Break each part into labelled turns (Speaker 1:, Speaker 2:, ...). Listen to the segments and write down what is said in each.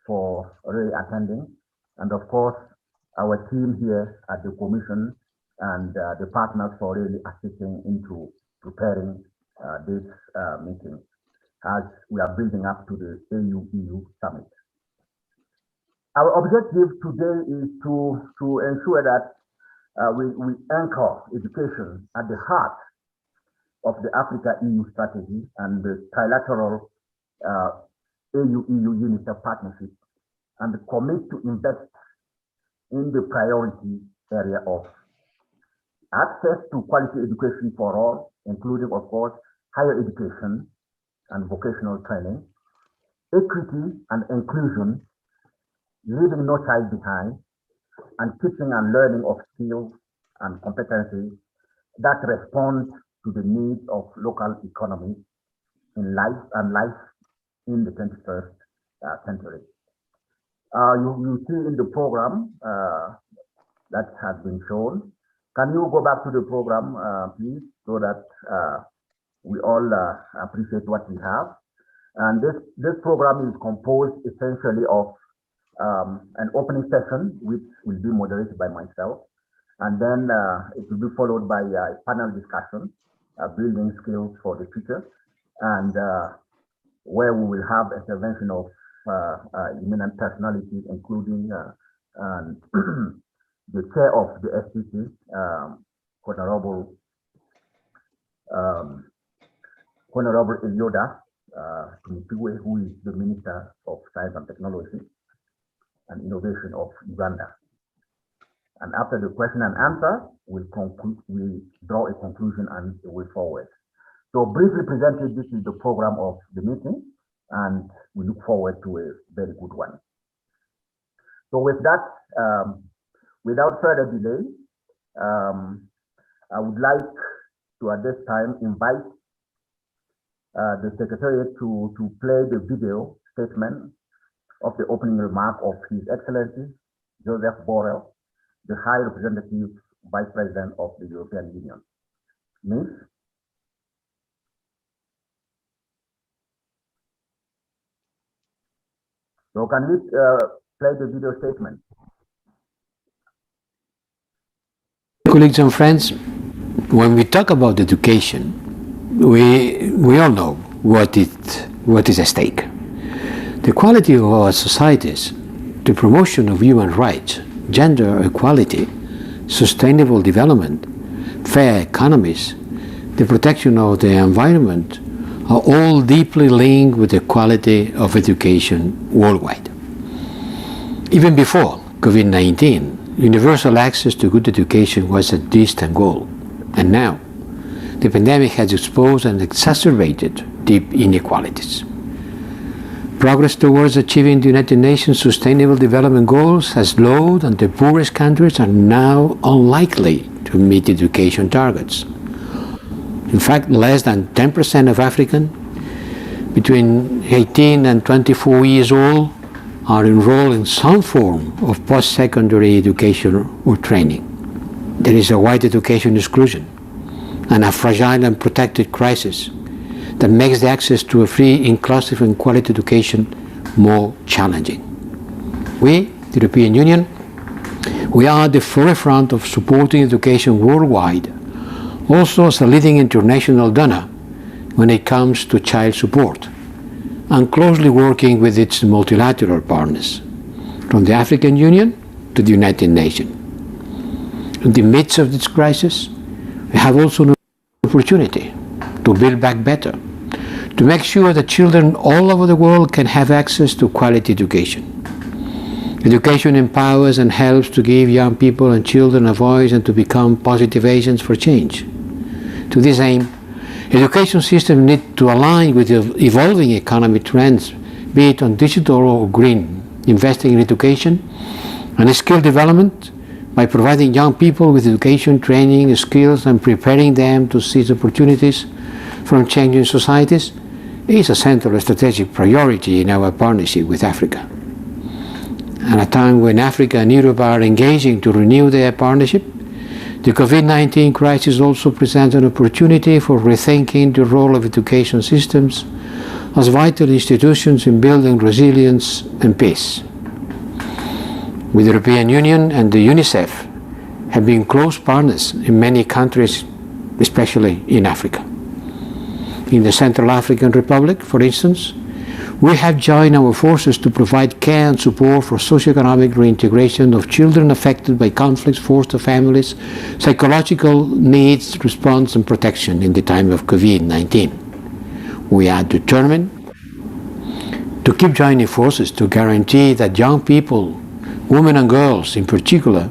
Speaker 1: for really attending. And of course, our team here at the Commission and the partners for really assisting into preparing this meeting as we are building up to the AU-EU summit. Our objective today is to ensure that we anchor education at the heart of the Africa-EU strategy and the trilateral AU-EU-UNICEF partnership, and commit to invest in the priority area of access to quality education for all, including, of course, higher education and vocational training, equity and inclusion, leaving no child behind, and teaching and learning of skills and competencies that respond to the needs of local economies in life in the 21st century. You see in the program that has been shown. Can you go back to the program, please, so that we all appreciate what we have? And this program is composed essentially of an opening session, which will be moderated by myself, and then it will be followed by a panel discussion, building skills for the future, and where we will have intervention of eminent personalities, including the chair of the SPC, Honorable Elioda Tumitiwe, who is the Minister of Science and Technology and Innovation of Uganda. And after the question and answer, we'll draw a conclusion and a way forward. So briefly presented, this is the program of the meeting, and we look forward to a very good one. So with that, without further delay, I would like to at this time invite the Secretariat to play the video statement of the opening remark of His Excellency Joseph Borrell, the High Representative Vice President of the European Union. Ms. So can we play the video statement?
Speaker 2: Colleagues and friends, when we talk about education, we all know what is at stake. The quality of our societies, the promotion of human rights, gender equality, sustainable development, fair economies, the protection of the environment are all deeply linked with the quality of education worldwide. Even before COVID-19, universal access to good education was a distant goal, and now the pandemic has exposed and exacerbated deep inequalities. Progress towards achieving the United Nations Sustainable Development Goals has slowed, and the poorest countries are now unlikely to meet education targets. In fact, less than 10% of Africans between 18 and 24 years old are enrolled in some form of post-secondary education or training. There is a wide education exclusion and a fragile and protected crisis that makes the access to a free, inclusive and quality education more challenging. We, the European Union, we are at the forefront of supporting education worldwide, also as a leading international donor when it comes to child support, and closely working with its multilateral partners, from the African Union to the United Nations. In the midst of this crisis, we have also an opportunity to build back better, to make sure that children all over the world can have access to quality education. Education empowers and helps to give young people and children a voice and to become positive agents for change. To this aim, education systems need to align with the evolving economic trends, be it on digital or green, investing in education and skill development by providing young people with education, training, skills, and preparing them to seize opportunities from changing societies is a central strategic priority in our partnership with Africa. At a time when Africa and Europe are engaging to renew their partnership, the COVID-19 crisis also presents an opportunity for rethinking the role of education systems as vital institutions in building resilience and peace. With the European Union and the UNICEF have been close partners in many countries, especially in Africa. In the Central African Republic, for instance, we have joined our forces to provide care and support for socioeconomic reintegration of children affected by conflicts, foster families, psychological needs, response and protection in the time of COVID-19. We are determined to keep joining forces to guarantee that young people, women and girls in particular,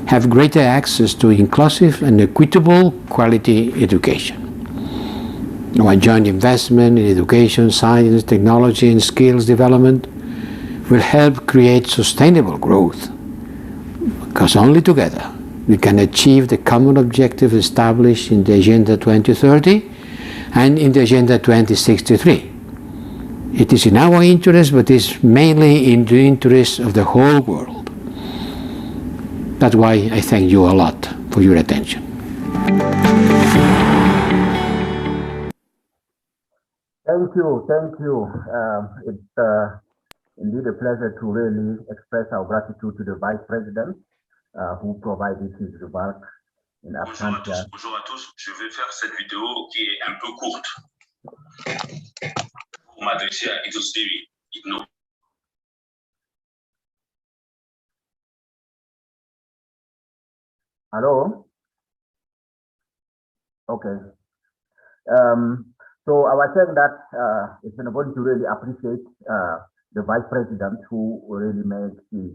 Speaker 2: have greater access to inclusive and equitable quality education. Our joint investment in education, science, technology, and skills development will help create sustainable growth, because only together we can achieve the common objective established in the Agenda 2030 and in the Agenda 2063. It is in our interest, but is mainly in the interest of the whole world. That's why I thank you a lot for your attention.
Speaker 1: Thank you, thank you. It's indeed a pleasure to really express our gratitude to the Vice President who provided his remarks in absentia.
Speaker 3: Bonjour à tous, je vais faire cette vidéo qui est un peu courte pour m'adresser à Exostéry.
Speaker 1: Hello? Okay. So I was saying that it's important to really appreciate the Vice President who really made his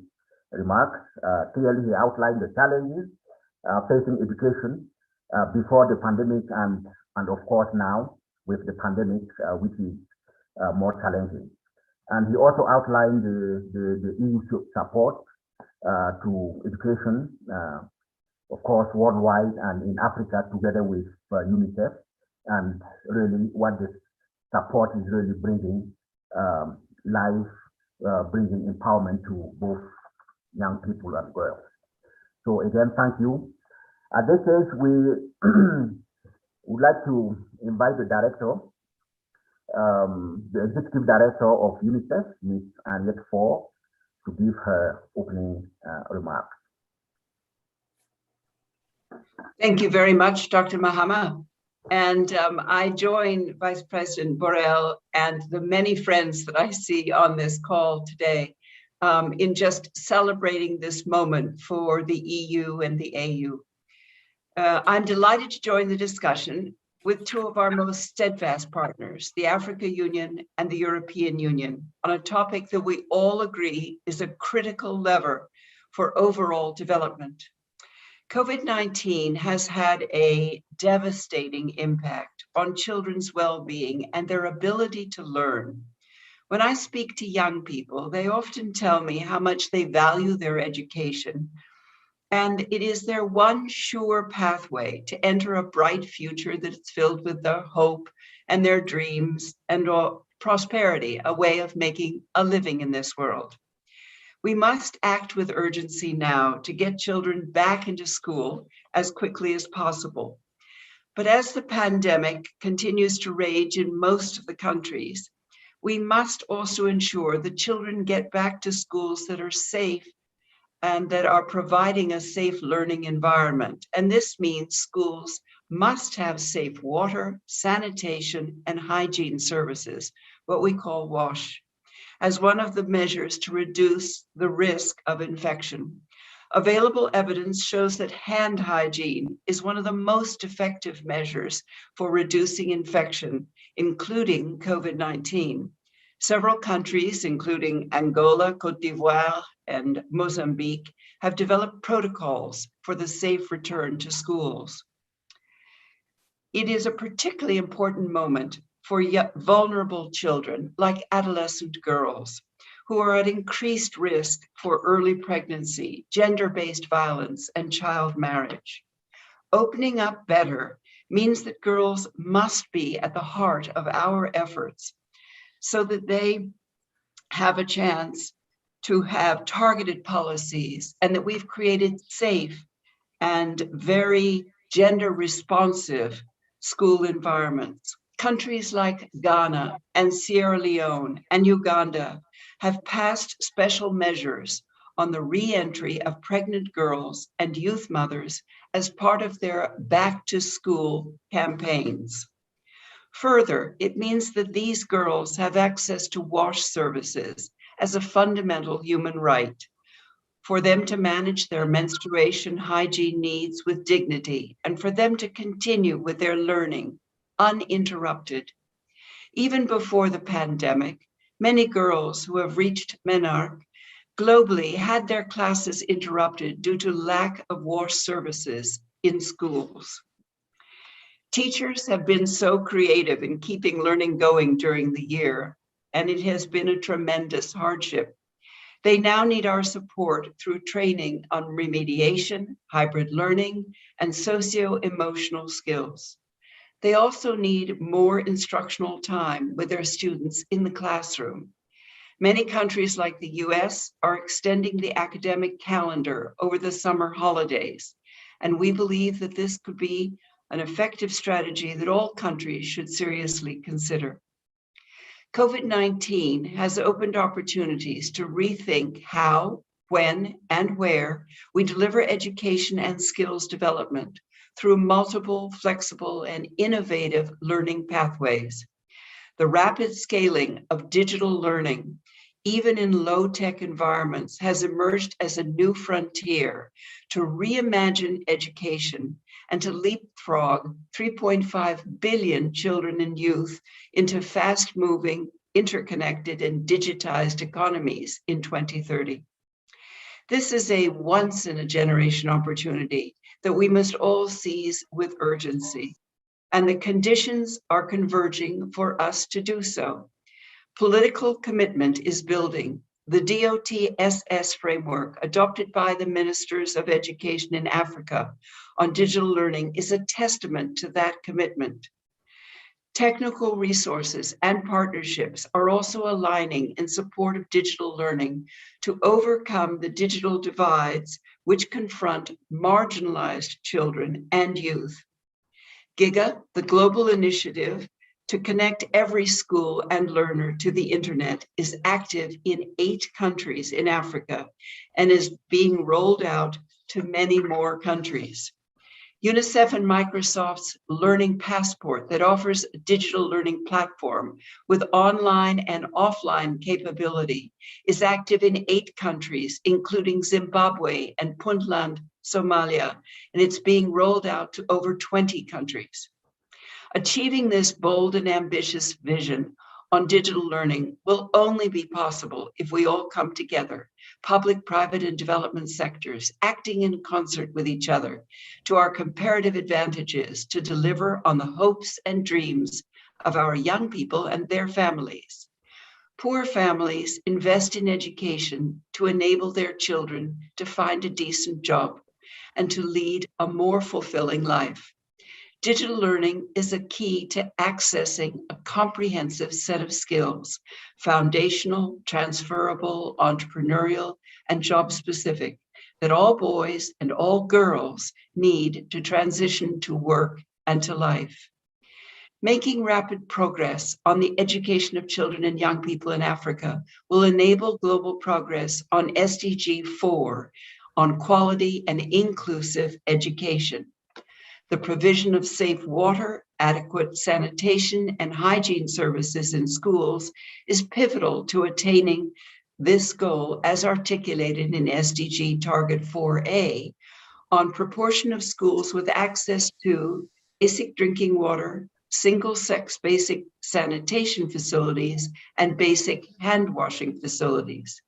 Speaker 1: remarks. Clearly, he outlined the challenges facing education before the pandemic and of course now with the pandemic, which is more challenging. And he also outlined the EU support to education, of course, worldwide and in Africa together with UNICEF. And really what this support is really bringing life, bringing empowerment to both young people and girls. So again, thank you. At this stage, we would like to invite the director, the executive director of UNICEF, Ms. Annette Ford, to give her opening remarks.
Speaker 4: Thank you very much, Dr. Mahama. And I join Vice President Borrell and the many friends that I see on this call today in just celebrating this moment for the EU and the AU. I'm delighted to join the discussion with two of our most steadfast partners, the African Union and the European Union, on a topic that we all agree is a critical lever for overall development. COVID-19 has had a devastating impact on children's well-being and their ability to learn. When I speak to young people, they often tell me how much they value their education, and it is their one sure pathway to enter a bright future that's filled with their hope and their dreams and prosperity, a way of making a living in this world. We must act with urgency now to get children back into school as quickly as possible. But as the pandemic continues to rage in most of the countries, we must also ensure that children get back to schools that are safe and that are providing a safe learning environment. And this means schools must have safe water, sanitation, and hygiene services, what we call WASH, as one of the measures to reduce the risk of infection. Available evidence shows that hand hygiene is one of the most effective measures for reducing infection, including COVID-19. Several countries, including Angola, Cote d'Ivoire, and Mozambique, have developed protocols for the safe return to schools. It is a particularly important moment for vulnerable children, like adolescent girls, who are at increased risk for early pregnancy, gender-based violence, and child marriage. Opening up better means that girls must be at the heart of our efforts so that they have a chance to have targeted policies and that we've created safe and very gender responsive school environments. Countries like Ghana and Sierra Leone and Uganda have passed special measures on the re-entry of pregnant girls and youth mothers as part of their back to school campaigns. Further, it means that these girls have access to wash services as a fundamental human right, for them to manage their menstruation hygiene needs with dignity, and for them to continue with their learning uninterrupted. Even before the pandemic, many girls who have reached menarche globally had their classes interrupted due to lack of wash services in schools. Teachers have been so creative in keeping learning going during the year, and it has been a tremendous hardship. They now need our support through training on remediation, hybrid learning, and socio-emotional skills. They also need more instructional time with their students in the classroom. Many countries like the US are extending the academic calendar over the summer holidays, and we believe that this could be an effective strategy that all countries should seriously consider. COVID-19 has opened opportunities to rethink how, when, and where we deliver education and skills development through multiple, flexible, and innovative learning pathways. The rapid scaling of digital learning, even in low-tech environments, has emerged as a new frontier to reimagine education and to leapfrog 3.5 billion children and youth into fast-moving, interconnected, and digitized economies in 2030. This is a once-in-a-generation opportunity that we must all seize with urgency, and the conditions are converging for us to do so. Political commitment is building. The DOT-SS framework adopted by the Ministers of Education in Africa on digital learning is a testament to that commitment. Technical resources and partnerships are also aligning in support of digital learning to overcome the digital divides which confront marginalized children and youth. GIGA, the global initiative to connect every school and learner to the internet, is active in 8 countries in Africa and is being rolled out to many more countries. UNICEF and Microsoft's Learning Passport that offers a digital learning platform with online and offline capability is active in 8 countries, including Zimbabwe and Puntland, Somalia, and it's being rolled out to over 20 countries. Achieving this bold and ambitious vision on digital learning will only be possible if we all come together, public, private, and development sectors, acting in concert with each other to our comparative advantages to deliver on the hopes and dreams of our young people and their families. Poor families invest in education to enable their children to find a decent job and to lead a more fulfilling life. Digital learning is a key to accessing a comprehensive set of skills, foundational, transferable, entrepreneurial, and job-specific, that all boys and all girls need to transition to work and to life. Making rapid progress on the education of children and young people in Africa will enable global progress on SDG 4 on quality and inclusive education. The provision of safe water, adequate sanitation, and hygiene services in schools is pivotal to attaining this goal as articulated in SDG Target 4A on proportion of schools with access to basic drinking water, single-sex basic sanitation facilities, and basic hand washing facilities.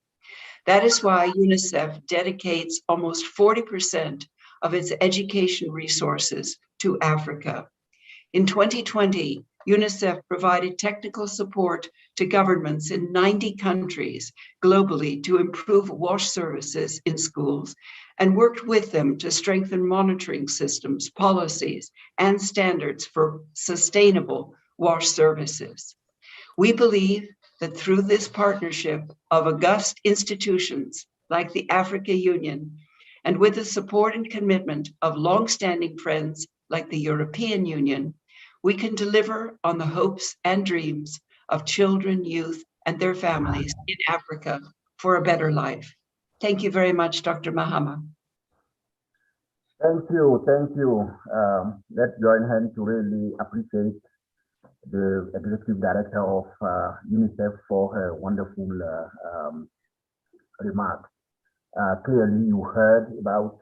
Speaker 4: That is why UNICEF dedicates almost 40% of its education resources to Africa. In 2020, UNICEF provided technical support to governments in 90 countries globally to improve wash services in schools and worked with them to strengthen monitoring systems, policies, and standards for sustainable wash services. We believe that through this partnership of august institutions like the Africa Union, and with the support and commitment of longstanding friends like the European Union, we can deliver on the hopes and dreams of children, youth, and their families in Africa for a better life. Thank you very much, Dr. Mahama.
Speaker 1: Thank you, thank you. Let's join hands to really appreciate the Executive Director of UNICEF for her wonderful remarks. Clearly, you heard about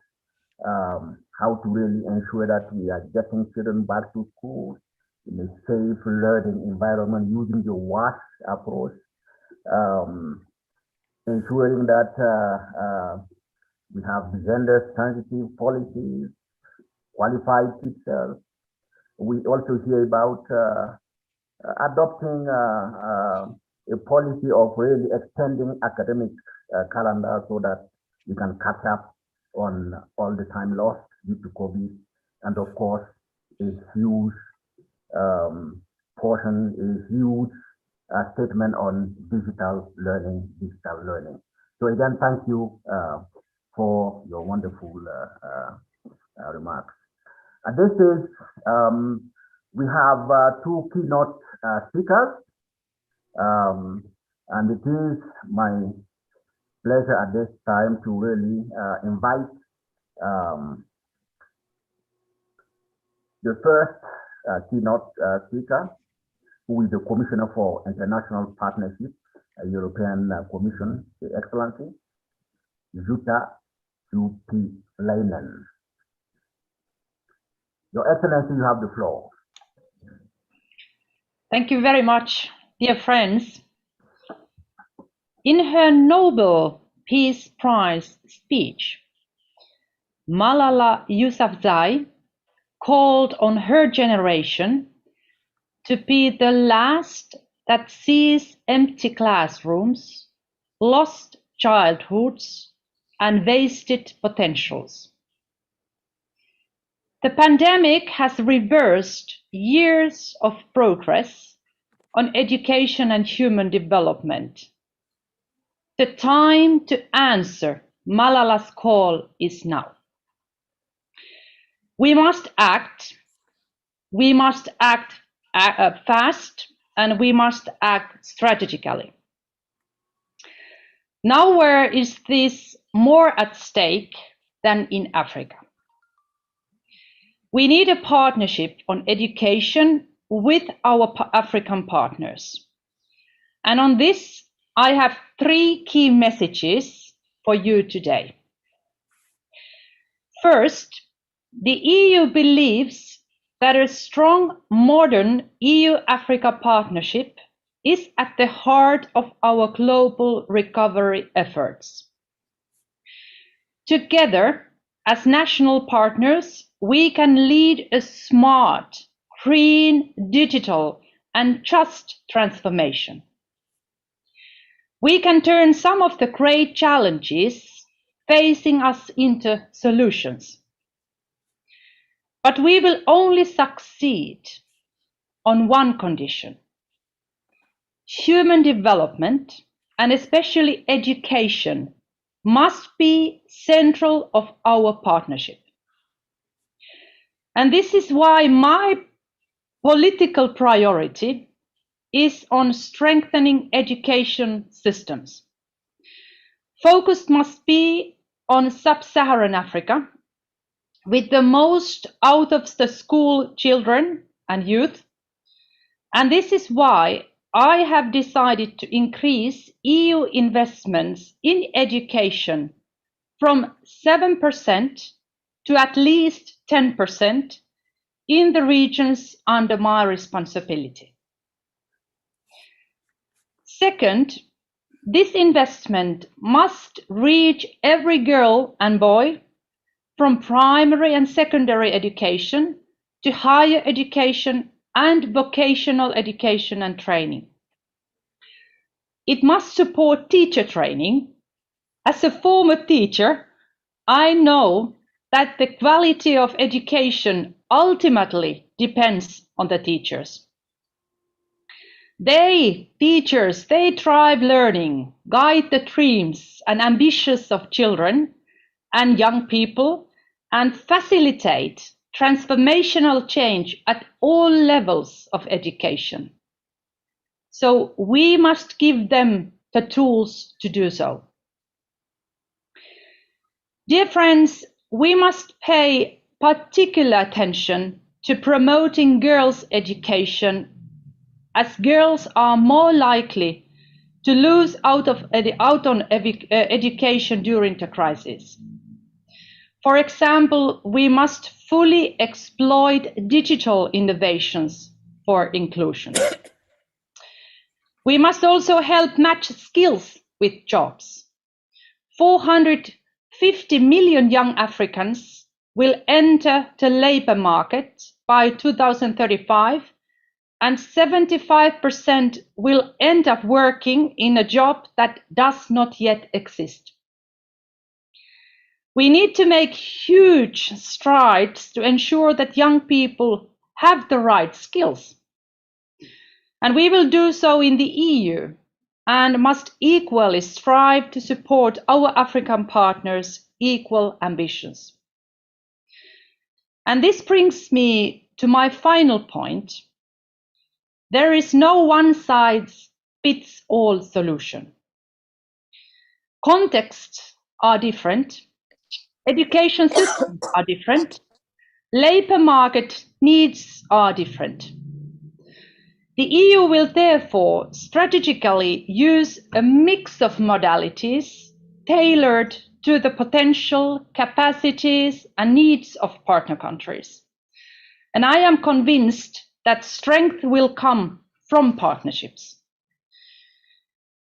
Speaker 1: how to really ensure that we are getting children back to school in a safe learning environment using the WASH approach, ensuring that we have gender-sensitive policies, qualified teachers. We also hear about adopting a policy of really extending academic calendar so that we can catch up on all the time lost due to COVID. And of course, a huge portion, a huge statement on digital learning. So again, thank you for your wonderful remarks. At this stage, we have two keynote speakers, and it is my pleasure at this time to really invite the first keynote speaker, who is the Commissioner for International Partnership, European Commission, His Excellency, Jutta Urpilainen. Your Excellency, you have the floor.
Speaker 5: Thank you very much, dear friends. In her Nobel Peace Prize speech, Malala Yousafzai called on her generation to be the last that sees empty classrooms, lost childhoods, and wasted potentials. The pandemic has reversed years of progress on education and human development. The time to answer Malala's call is now. We must act fast, and we must act strategically. Nowhere is this more at stake than in Africa. We need a partnership on education with our African partners. And on this, I have three key messages for you today. First, the EU believes that a strong, modern EU-Africa partnership is at the heart of our global recovery efforts. Together, as national partners, we can lead a smart, green, digital, and just transformation. We can turn some of the great challenges facing us into solutions. But we will only succeed on one condition. Human development, and especially education, must be central of our partnership. And this is why my political priority is on strengthening education systems. Focus must be on sub-Saharan Africa, with the most out of the school children and youth. And this is why I have decided to increase EU investments in education from 7% to at least 10% in the regions under my responsibility. Second, this investment must reach every girl and boy from primary and secondary education to higher education and vocational education and training. It must support teacher training. As a former teacher, I know that the quality of education ultimately depends on the teachers. Teachers drive learning, guide the dreams and ambitions of children and young people, and facilitate transformational change at all levels of education. So we must give them the tools to do so. Dear friends, we must pay particular attention to promoting girls' education, as girls are more likely to lose out on education during the crisis. For example, we must fully exploit digital innovations for inclusion. We must also help match skills with jobs. 450 million young Africans will enter the labour market by 2035, and 75% will end up working in a job that does not yet exist. We need to make huge strides to ensure that young people have the right skills. And we will do so in the EU and must equally strive to support our African partners' equal ambitions. And this brings me to my final point. There is no one-size-fits-all solution. Contexts are different, education systems are different, labour market needs are different. The EU will therefore strategically use a mix of modalities tailored to the potential, capacities and needs of partner countries. And I am convinced that strength will come from partnerships.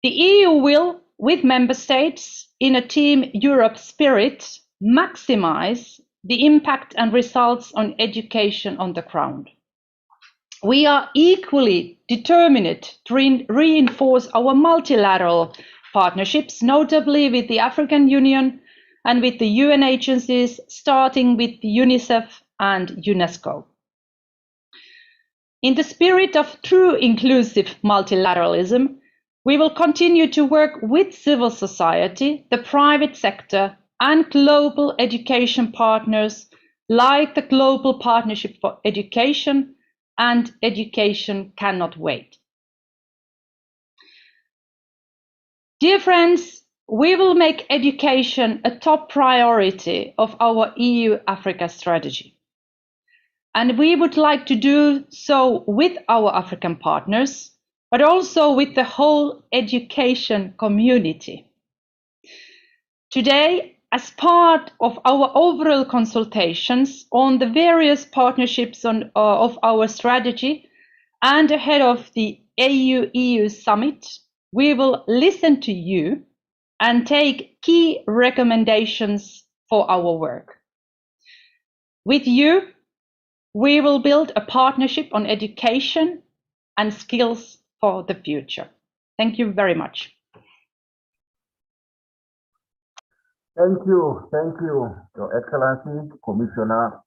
Speaker 5: The EU will, with member states in a Team Europe spirit, maximize the impact and results on education on the ground. We are equally determined to reinforce our multilateral partnerships, notably with the African Union and with the UN agencies, starting with UNICEF and UNESCO. In the spirit of true inclusive multilateralism, we will continue to work with civil society, the private sector, and global education partners like the Global Partnership for Education and Education Cannot Wait. Dear friends, we will make education a top priority of our EU-Africa strategy. And we would like to do so with our African partners, but also with the whole education community. Today, as part of our overall consultations on the various partnerships of our strategy and ahead of the AU-EU summit, we will listen to you and take key recommendations for our work. With you, we will build a partnership on education and skills for the future. Thank you very much.
Speaker 1: Thank you, Your Excellency, Commissioner,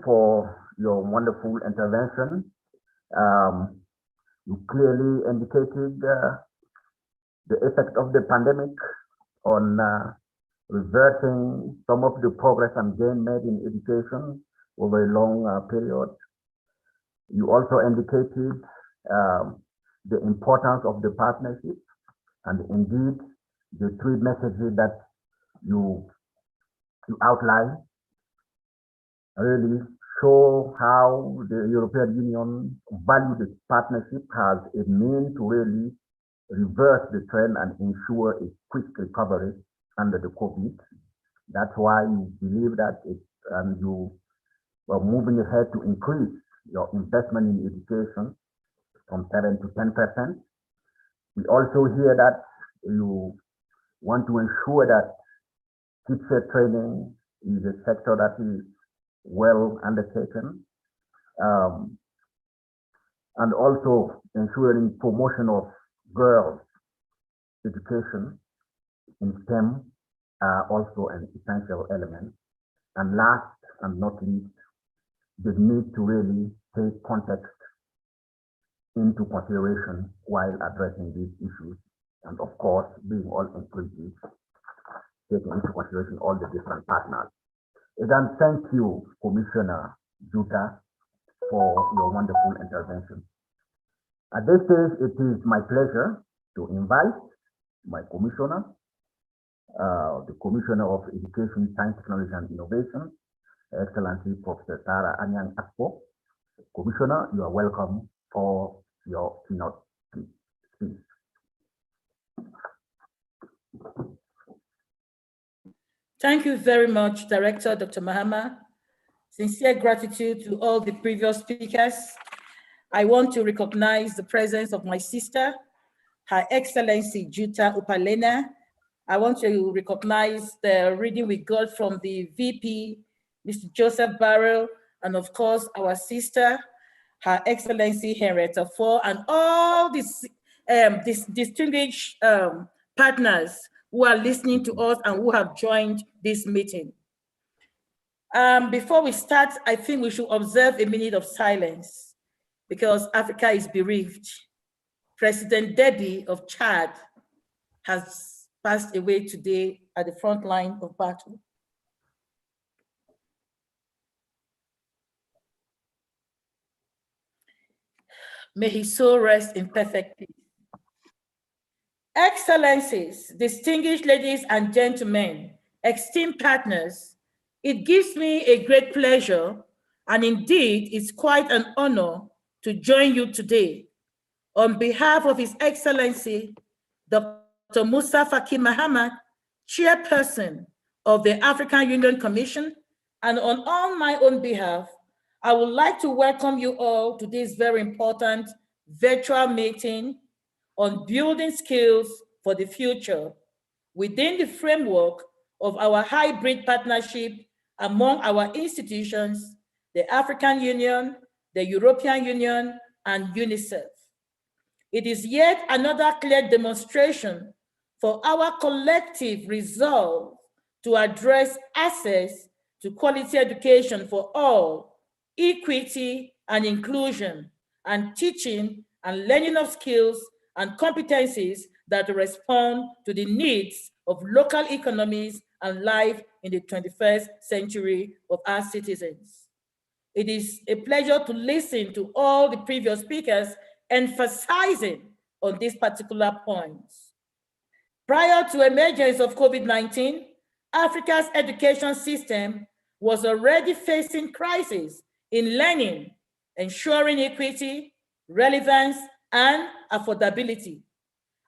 Speaker 1: for your wonderful intervention. You clearly indicated the effect of the pandemic on reversing some of the progress and gain made in education over a long period. You also indicated the importance of the partnership, and indeed the three messages that you outline really show how the European Union values its partnership as a means to really reverse the trend and ensure a quick recovery under the COVID. That's why you believe that and you were moving ahead to increase your investment in education from 7 to 10%. We also hear that you want to ensure that teacher training is a sector that is well undertaken, and also ensuring promotion of girls' education in STEM are also an essential element. And last and not least, the need to really take context into consideration while addressing these issues, and of course, being all inclusive, taking into consideration all the different partners. Again, thank you, Commissioner Juta, for your wonderful intervention. At this stage, it is my pleasure to invite my commissioner, the Commissioner of Education, Science, Technology, and Innovation, Excellency Professor Tara Anyang Akpo. Commissioner, you are welcome for your keynote speech.
Speaker 6: Thank you very much, Director Dr. Mahama. Sincere gratitude to all the previous speakers. I want to recognize the presence of my sister, Her Excellency Juta Upalena. I want to recognize the reading we got from the VP, Mr. Joseph Barrell, and of course, our sister, Her Excellency Henrietta Fore, and all these distinguished partners who are listening to us and who have joined this meeting. Before we start, I think we should observe a minute of silence because Africa is bereaved. President Deby of Chad has passed away today at the front line of battle. May his soul rest in perfect peace. Excellencies, distinguished ladies and gentlemen, esteemed partners, it gives me a great pleasure, and indeed it's quite an honor to join you today on behalf of His Excellency, Dr. Musa Faki Mahamat, Chairperson of the African Union Commission, and on my own behalf, I would like to welcome you all to this very important virtual meeting on building skills for the future within the framework of our hybrid partnership among our institutions, the African Union, the European Union, and UNICEF. It is yet another clear demonstration for our collective resolve to address access to quality education for all, equity and inclusion, and teaching and learning of skills and competencies that respond to the needs of local economies and life in the 21st century of our citizens. It is a pleasure to listen to all the previous speakers emphasizing on these particular points. Prior to emergence of COVID-19, Africa's education system was already facing crises in learning, ensuring equity, relevance, and affordability.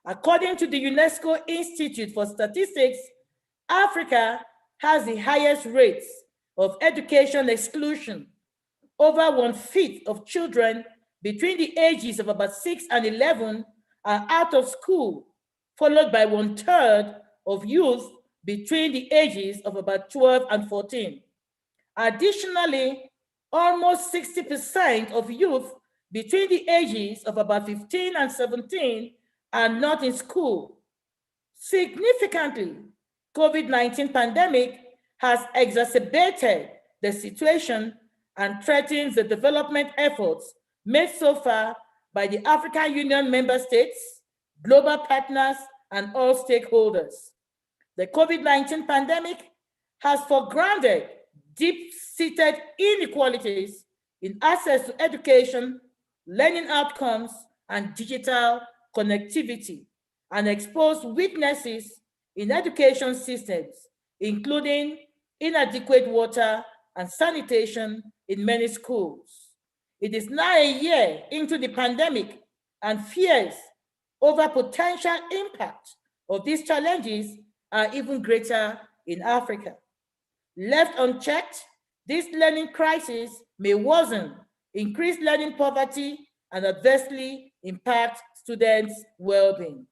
Speaker 6: According to the UNESCO Institute for Statistics, Africa has the highest rates of education exclusion. Over 1/5 of children between the ages of about 6 and 11 are out of school, followed by 1/3 of youth between the ages of about 12 and 14. Additionally, almost 60% of youth between the ages of about 15 and 17 are not in school. Significantly, COVID-19 pandemic has exacerbated the situation and threatens the development efforts made so far by the African Union member states, global partners, and all stakeholders. The COVID-19 pandemic has foregrounded deep-seated inequalities in access to education, learning outcomes, and digital connectivity, and exposed weaknesses in education systems, including inadequate water and sanitation in many schools. It is now a year into the pandemic, and fears over potential impact of these challenges are even greater in Africa. Left unchecked, this learning crisis may worsen, increase learning poverty, and adversely impact students' well-being.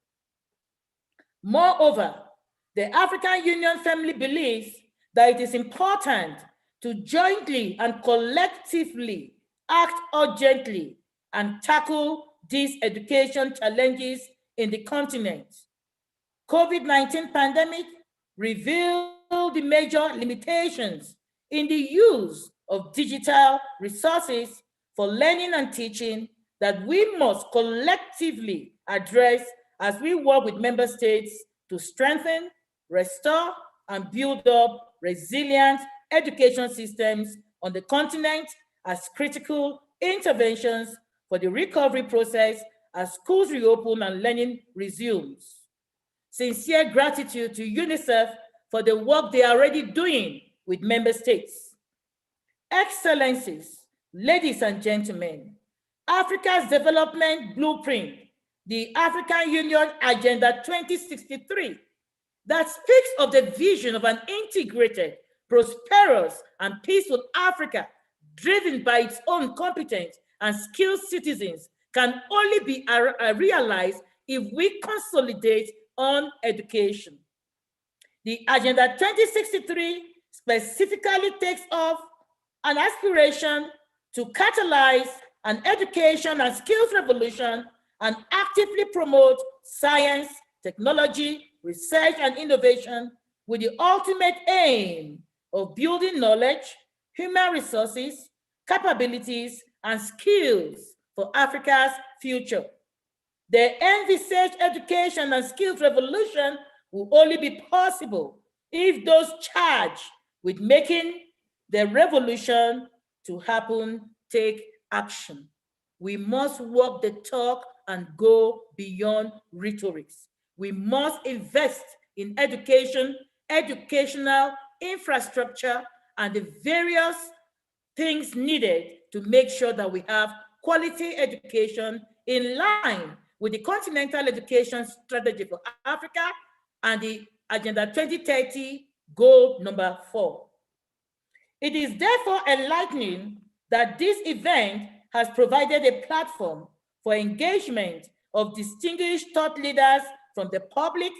Speaker 6: Moreover, the African Union firmly believes that it is important to jointly and collectively act urgently and tackle these education challenges in the continent. COVID-19 pandemic revealed the major limitations in the use of digital resources for learning and teaching that we must collectively address as we work with member states to strengthen, restore, and build up resilient education systems on the continent as critical interventions for the recovery process as schools reopen and learning resumes. Sincere gratitude to UNICEF for the work they are already doing with member states. Excellencies, ladies and gentlemen, Africa's development blueprint, the African Union Agenda 2063, that speaks of the vision of an integrated, prosperous, and peaceful Africa driven by its own competent and skilled citizens can only be realized if we consolidate on education. The Agenda 2063 specifically takes off an aspiration to catalyze an education and skills revolution and actively promote science, technology, research, and innovation with the ultimate aim of building knowledge, human resources, capabilities, and skills for Africa's future. The envisaged education and skills revolution will only be possible if those charged with making the revolution to happen take action. We must walk the talk and go beyond rhetorics. We must invest in education, educational infrastructure, and the various things needed to make sure that we have quality education in line with the Continental Education Strategy for Africa and the Agenda 2030 goal number 4. It is therefore enlightening that this event has provided a platform for engagement of distinguished thought leaders from the public,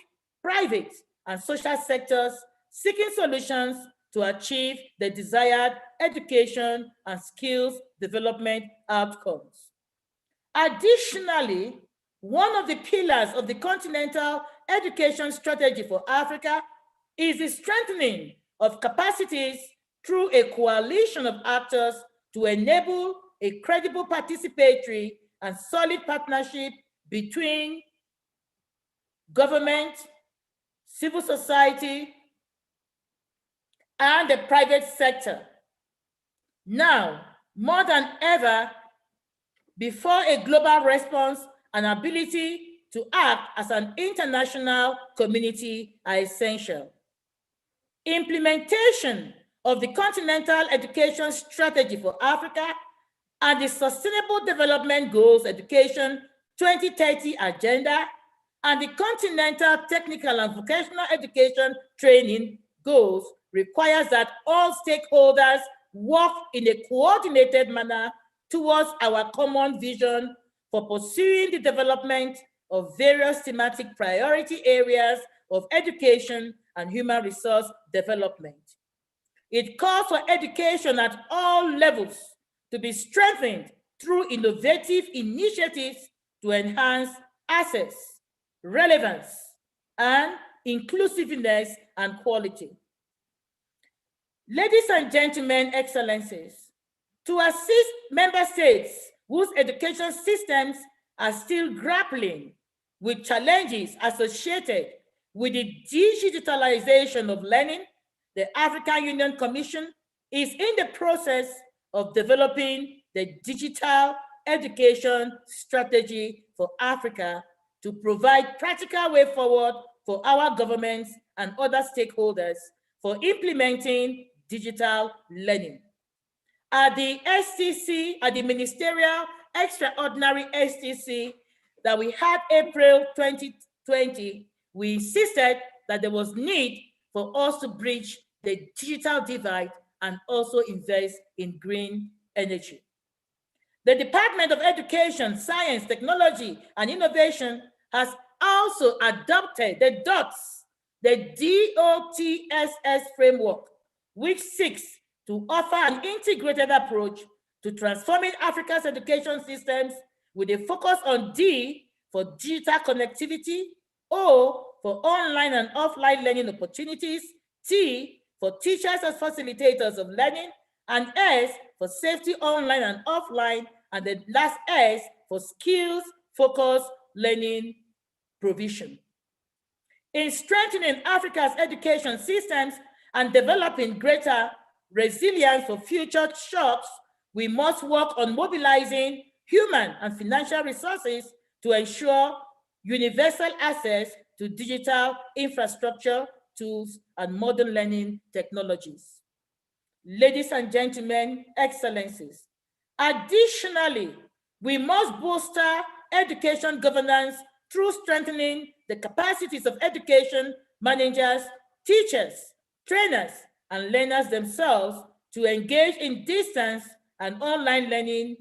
Speaker 6: private, and social sectors seeking solutions to achieve the desired education and skills development outcomes. Additionally, one of the pillars of the Continental Education Strategy for Africa is the strengthening of capacities through a coalition of actors to enable a credible participatory and solid partnership between government, civil society, and the private sector. Now, more than ever before, a global response and ability to act as an international community are essential. Implementation of the Continental Education Strategy for Africa and the Sustainable Development Goals Education 2030 Agenda and the Continental Technical and Vocational Education Training Goals requires that all stakeholders work in a coordinated manner towards our common vision for pursuing the development of various thematic priority areas of education and human resource development. It calls for education at all levels to be strengthened through innovative initiatives to enhance access, relevance, and inclusiveness and quality. Ladies and gentlemen, excellencies, to assist member states whose education systems are still grappling with challenges associated with the digitalization of learning, the African Union Commission is in the process of developing the Digital Education Strategy for Africa to provide practical way forward for our governments and other stakeholders for implementing digital learning. At the STC, at the Ministerial Extraordinary STC that we had April 2020, we insisted that there was need for us to bridge the digital divide and also invest in green energy. The Department of Education, Science, Technology, and Innovation has also adopted the DOTS, the DOTSS framework, which seeks to offer an integrated approach to transforming Africa's education systems with a focus on D for digital connectivity, O for online and offline learning opportunities, T for teachers as facilitators of learning, and S for safety online and offline, and the last S for skills-focused learning provision. In strengthening Africa's education systems and developing greater resilience for future shocks, we must work on mobilizing human and financial resources to ensure universal access to digital infrastructure, tools, and modern learning technologies. Ladies and gentlemen, excellencies, additionally, we must bolster education governance through strengthening the capacities of education managers, teachers, trainers, and learners themselves to engage in distance and online learning,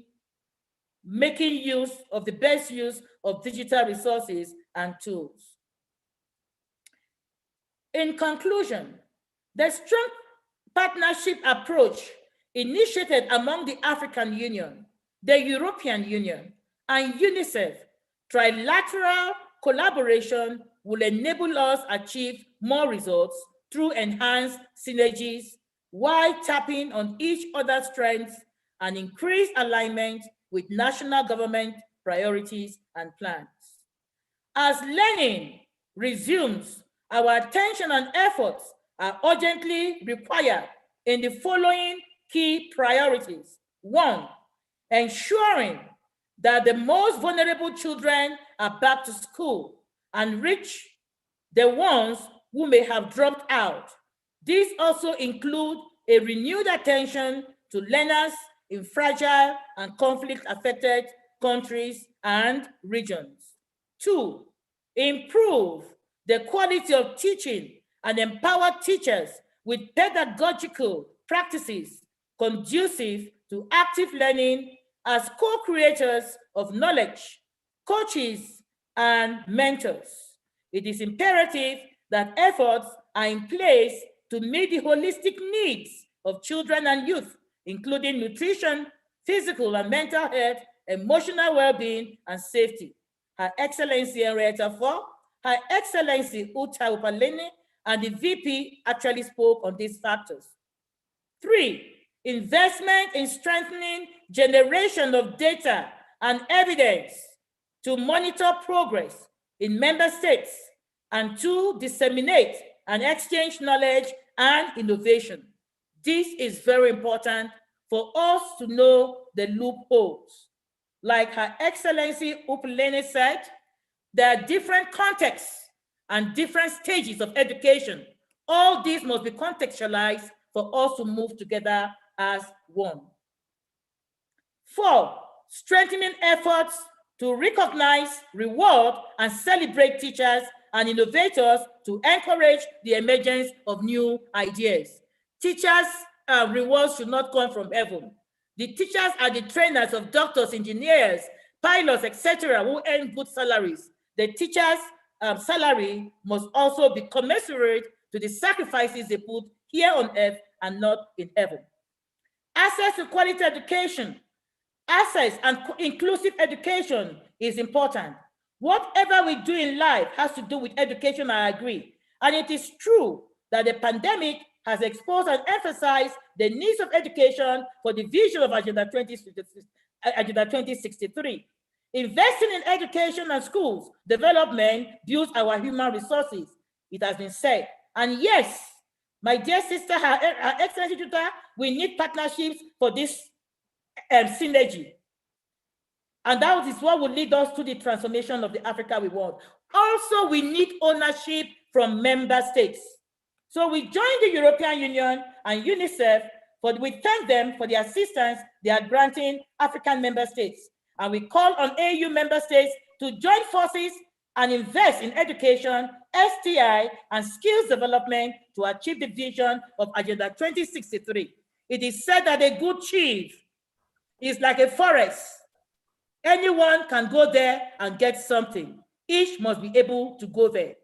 Speaker 6: making use of the best use of digital resources and tools. In conclusion, the strong partnership approach initiated among the African Union, the European Union, and UNICEF, trilateral collaboration will enable us achieve more results through enhanced synergies while tapping on each other's strengths and increased alignment with national government priorities and plans. As learning resumes, our attention and efforts are urgently required in the following key priorities. 1, ensuring that the most vulnerable children are back to school and reach the ones who may have dropped out. These also include a renewed attention to learners in fragile and conflict-affected countries and regions. 2, improve the quality of teaching and empower teachers with pedagogical practices conducive to active learning as co-creators of knowledge, coaches, and mentors. It is imperative that efforts are in place to meet the holistic needs of children and youth, including nutrition, physical and mental health, emotional well-being, and safety. Her Excellency Henrietta Fore, Her Excellency Uta Upalene, and the VP actually spoke on these factors. 3, investment in strengthening generation of data and evidence to monitor progress in member states and to disseminate and exchange knowledge and innovation. This is very important for us to know the loopholes. Like Her Excellency Upalene said, there are different contexts and different stages of education. All these must be contextualized for us to move together as one. 4, strengthening efforts to recognize, reward, and celebrate teachers and innovators to encourage the emergence of new ideas. Teachers' rewards should not come from heaven. The teachers are the trainers of doctors, engineers, pilots, etc., who earn good salaries. The teachers' salary must also be commensurate to the sacrifices they put here on earth and not in heaven. Access to quality education, access and inclusive education is important. Whatever we do in life has to do with education, I agree. And it is true that the pandemic has exposed and emphasized the needs of education for the vision of Agenda 2063. Investing in education and schools development builds our human resources, it has been said. And yes, my dear sister, Her Excellency Tuta, we need partnerships for this synergy. And that is what will lead us to the transformation of the Africa we want. Also, we need ownership from member states. So we joined the European Union and UNICEF, we thank them for the assistance they are granting African member states. And we call on AU member states to join forces and invest in education, STI, and skills development to achieve the vision of Agenda 2063. It is said that a good chief is like a forest. Anyone can go there and get something. Each must be able to go there.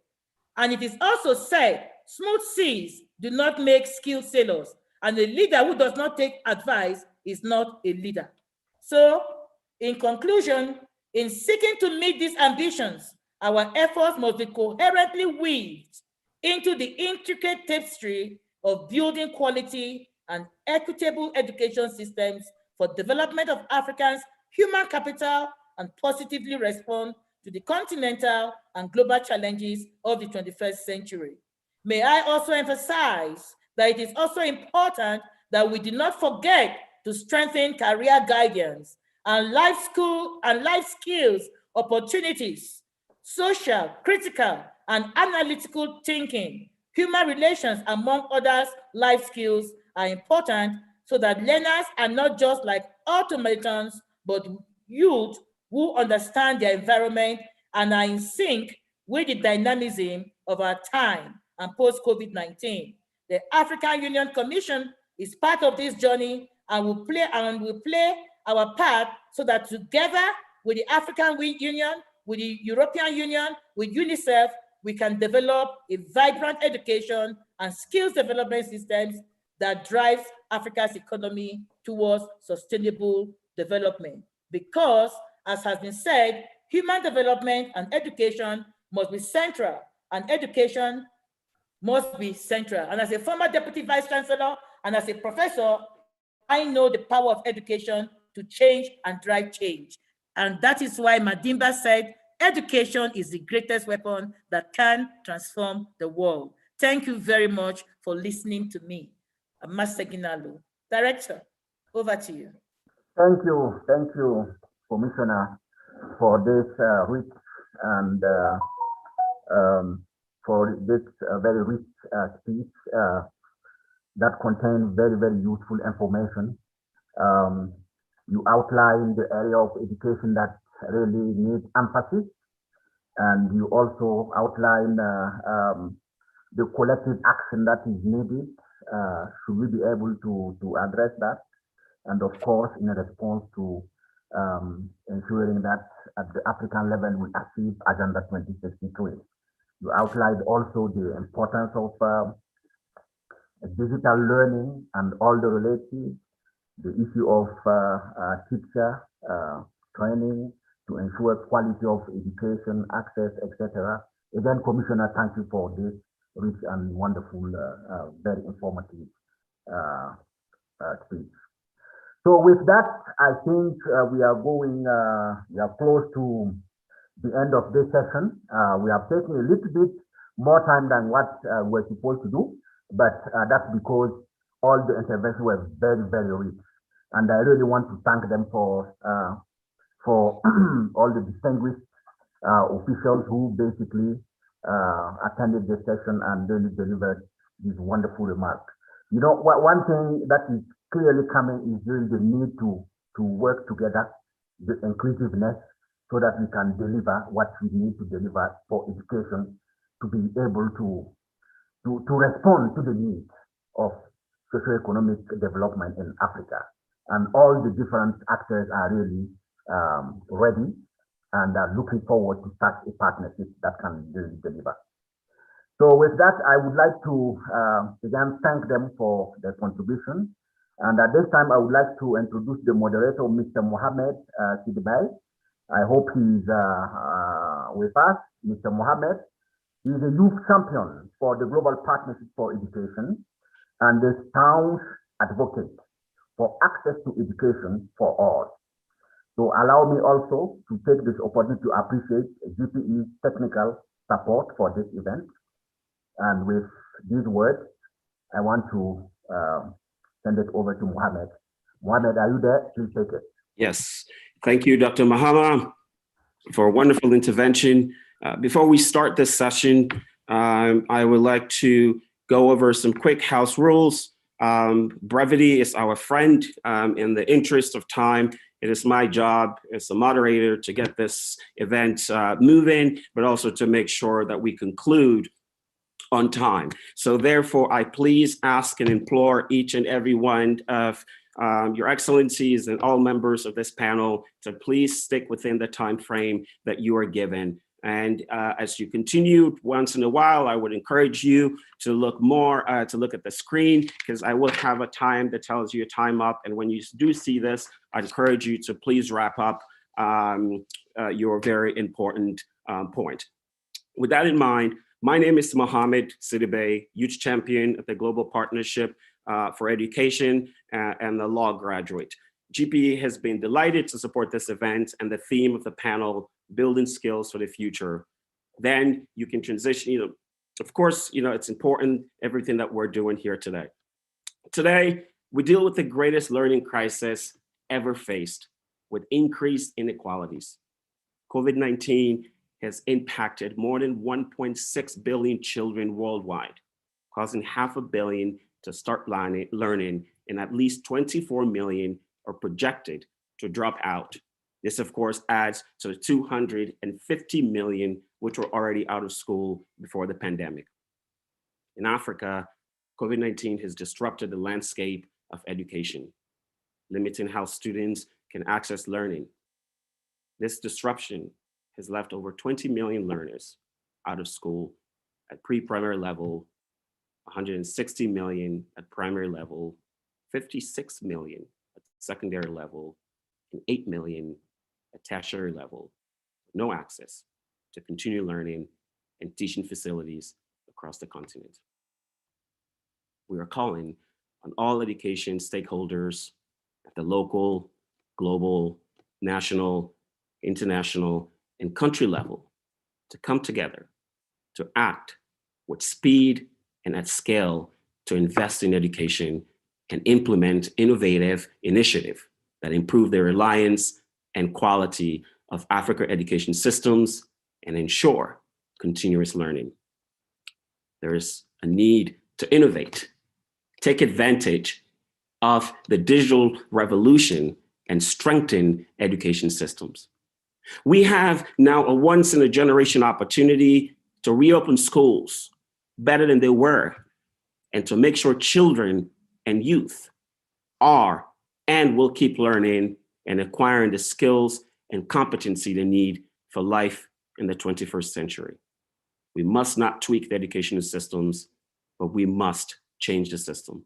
Speaker 6: And it is also said, smooth seas do not make skilled sailors, and a leader who does not take advice is not a leader. So, in conclusion, in seeking to meet these ambitions, our efforts must be coherently weaved into the intricate tapestry of building quality and equitable education systems for development of Africans' human capital and positively respond to the continental and global challenges of the 21st century. May I also emphasize that it is also important that we did not forget to strengthen career guidance and life skills opportunities, social, critical, and analytical thinking, human relations, among others, life skills are important so that learners are not just like automatons, but youth who understand their environment and are in sync with the dynamism of our time and post-COVID-19. The African Union Commission is part of this journey and will play our part so that together with the African Union, with the European Union, with UNICEF, we can develop a vibrant education and skills development systems that drives Africa's economy towards sustainable development. Because, as has been said, human development and education must be central, and education must be central. And as a former Deputy Vice Chancellor and as a professor, I know the power of education to change and drive change. And that is why Madimba said, education is the greatest weapon that can transform the world. Thank you very much for listening to me. Master Ginalo. Director, over to you.
Speaker 1: Thank you, Commissioner, for this rich and for this very rich speech that contains very, very useful information. You outlined the area of education that really needs emphasis, and you also outlined the collective action that is needed. Should we be able to address that? And of course, in a response to ensuring that at the African level we achieve Agenda 2063. You outlined also the importance of digital learning and all the related, the issue of teacher training to ensure quality of education, access, etc. Again, Commissioner, thank you for this rich and wonderful, very informative speech. So with that, I think we are close to the end of this session. We have taken a little bit more time than what we're supposed to do, but that's because all the interventions were very, very rich. And I really want to thank them for all the distinguished officials who basically attended this session and really delivered these wonderful remarks. You know, one thing that is clearly coming is really the need to work together, the inclusiveness, so that we can deliver what we need to deliver for education to be able to respond to the needs of socioeconomic development in Africa. And all the different actors are really ready and are looking forward to start a partnership that can really deliver. So with that, I would like to again thank them for their contribution. And at this time, I would like to introduce the moderator, Mr. Mohamed Sidibai. I hope he's with us. Mr. Mohamed is a youth champion for the Global Partnership for Education and the staunch advocate for access to education for all. So allow me also to take this opportunity to appreciate GPE's technical support for this event. And with these words, I want to send it over to Mohamed. Mohamed, are you there? Please take it.
Speaker 7: Yes. Thank you, Dr. Mahama, for a wonderful intervention. Before we start this session, I would like to go over some quick house rules. Brevity is our friend. In the interest of time, it is my job as a moderator to get this event moving, but also to make sure that we conclude on time. So therefore, I please ask and implore each and every one of your excellencies and all members of this panel to please stick within the time frame that you are given. And as you continue, once in a while, I would encourage you to look at the screen, because I will have a time that tells you time up. And when you do see this, I encourage you to please wrap up your very important point. With that in mind, my name is Mohamed Sidibe, Youth Champion at the Global Partnership for Education and the Law Graduate. GPE has been delighted to support this event and the theme of the panel, Building Skills for the Future. Then you can transition, of course, it's important, everything that we're doing here today. Today, We deal with the greatest learning crisis ever faced, with increased inequalities. COVID-19 has impacted more than 1.6 billion children worldwide, causing 500 million to start learning, and at least 24 million are projected to drop out. This, of course, adds to the 250 million which were already out of school before the pandemic. In Africa, COVID-19 has disrupted the landscape of education, limiting how students can access learning. This disruption has left over 20 million learners out of school at pre-primary level, 160 million at primary level, 56 million at secondary level, and 8 million at tertiary level, no access to continuing learning and teaching facilities across the continent. We are calling on all education stakeholders at the local, global, national, international, and country level to come together, to act with speed and at scale to invest in education and implement innovative initiatives that improve the reliance and quality of African education systems and ensure continuous learning. There is a need to innovate, take advantage of the digital revolution and strengthen education systems. We have now a once-in-a-generation opportunity to reopen schools better than they were and to make sure children and youth are and will keep learning and acquiring the skills and competency they need for life in the 21st century. We must not tweak the educational systems, but we must change the system.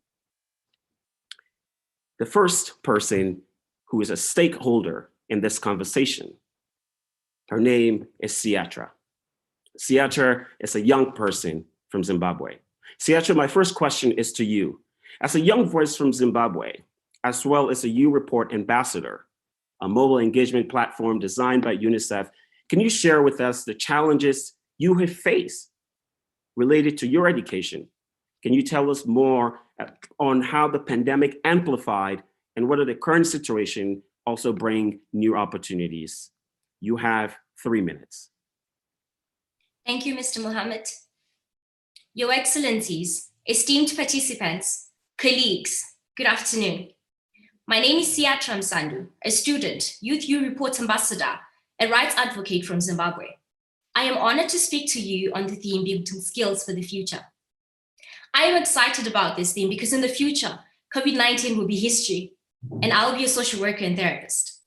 Speaker 7: The first person who is a stakeholder in this conversation, her name is Siatra. Siatra is a young person from Zimbabwe. Siatra, my first question is to you. As a young voice from Zimbabwe, as well as a U-Report ambassador, a mobile engagement platform designed by UNICEF, can you share with us the challenges you have faced related to your education? Can you tell us more on how the pandemic amplified and whether the current situation also bring new opportunities? You have 3 minutes.
Speaker 8: Thank you, Mr. Mohammed. Your Excellencies, esteemed participants, colleagues, good afternoon. My name is Siatra Msandu, a student, Youth U-Report ambassador, a rights advocate from Zimbabwe. I am honored to speak to you on the theme building skills for the future. I am excited about this theme because in the future, COVID-19 will be history and I'll be a social worker and therapist.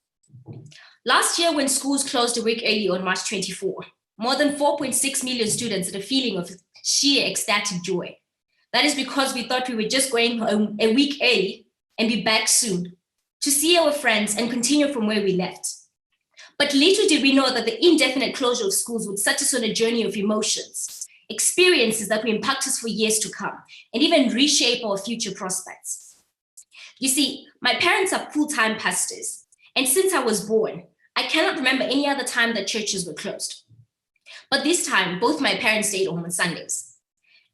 Speaker 8: Last year, when schools closed a week early on March 24, more than 4.6 million students had a feeling of sheer ecstatic joy. That is because we thought we were just going home a week early and be back soon to see our friends and continue from where we left. But little did we know that the indefinite closure of schools would set us on a journey of emotions, experiences that will impact us for years to come, and even reshape our future prospects. You see, my parents are full-time pastors, and since I was born, I cannot remember any other time that churches were closed. But this time, both my parents stayed home on Sundays.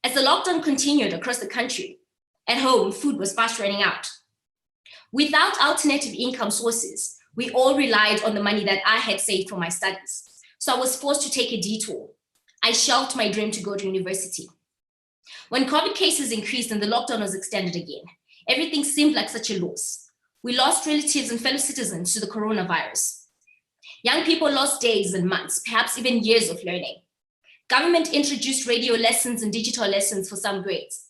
Speaker 8: As the lockdown continued across the country, at home, food was fast running out. Without alternative income sources, we all relied on the money that I had saved for my studies. So I was forced to take a detour. I shelved my dream to go to university. When COVID cases increased and the lockdown was extended again, everything seemed like such a loss. We lost relatives and fellow citizens to the coronavirus. Young people lost days and months, perhaps even years of learning. Government introduced radio lessons and digital lessons for some grades.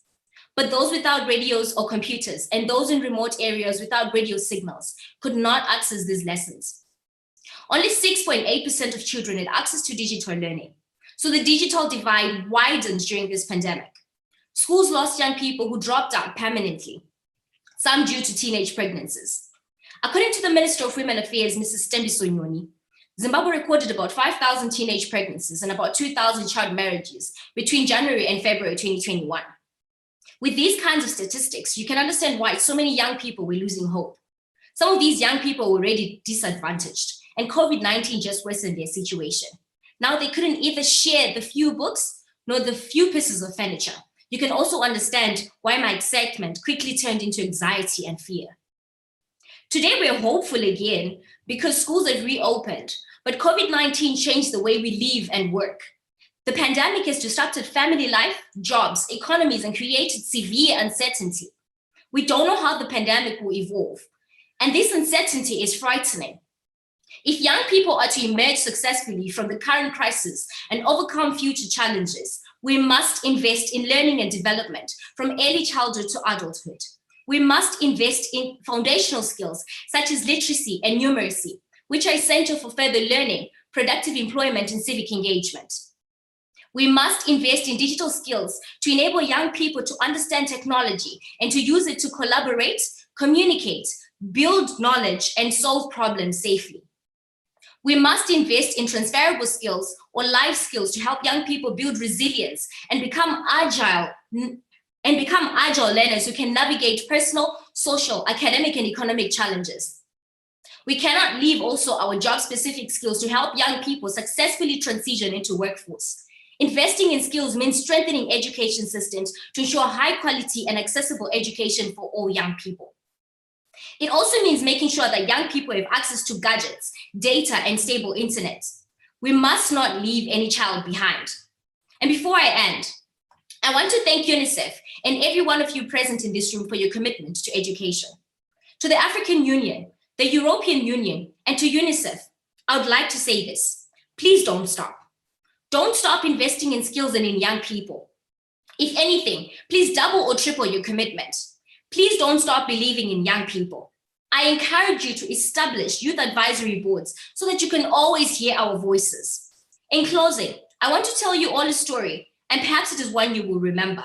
Speaker 8: But those without radios or computers and those in remote areas without radio signals could not access these lessons. Only 6.8% of children had access to digital learning. So the digital divide widened during this pandemic. Schools lost young people who dropped out permanently, some due to teenage pregnancies. According to the Minister of Women Affairs, Mrs. Stembiso Nyoni, Zimbabwe recorded about 5,000 teenage pregnancies and about 2,000 child marriages between January and February 2021. With these kinds of statistics, you can understand why so many young people were losing hope. Some of these young people were already disadvantaged, and COVID-19 just worsened their situation. Now they couldn't either share the few books nor the few pieces of furniture You can also understand why my excitement quickly turned into anxiety and fear. Today, we're hopeful again because schools have reopened, but COVID-19 changed the way we live and work. The pandemic has disrupted family life, jobs, economies, and created severe uncertainty. We don't know how the pandemic will evolve, and this uncertainty is frightening. If young people are to emerge successfully from the current crisis and overcome future challenges, we must invest in learning and development from early childhood to adulthood. We must invest in foundational skills such as literacy and numeracy, which are essential for further learning, productive employment, and civic engagement. We must invest in digital skills to enable young people to understand technology and to use it to collaborate, communicate, build knowledge, and solve problems safely. We must invest in transferable skills or life skills to help young people build resilience and become agile learners who can navigate personal, social, academic, and economic challenges. We cannot leave also our job-specific skills to help young people successfully transition into workforce. Investing in skills means strengthening education systems to ensure high quality and accessible education for all young people. It also means making sure that young people have access to gadgets, data, and stable internet. We must not leave any child behind. And before I end, I want to thank UNICEF and every one of you present in this room for your commitment to education. To the African Union, the European Union, and to UNICEF, I would like to say this: please don't stop. Don't stop investing in skills and in young people. If anything, please double or triple your commitment. Please don't stop believing in young people. I encourage you to establish youth advisory boards so that you can always hear our voices. In closing, I want to tell you all a story, and perhaps it is one you will remember.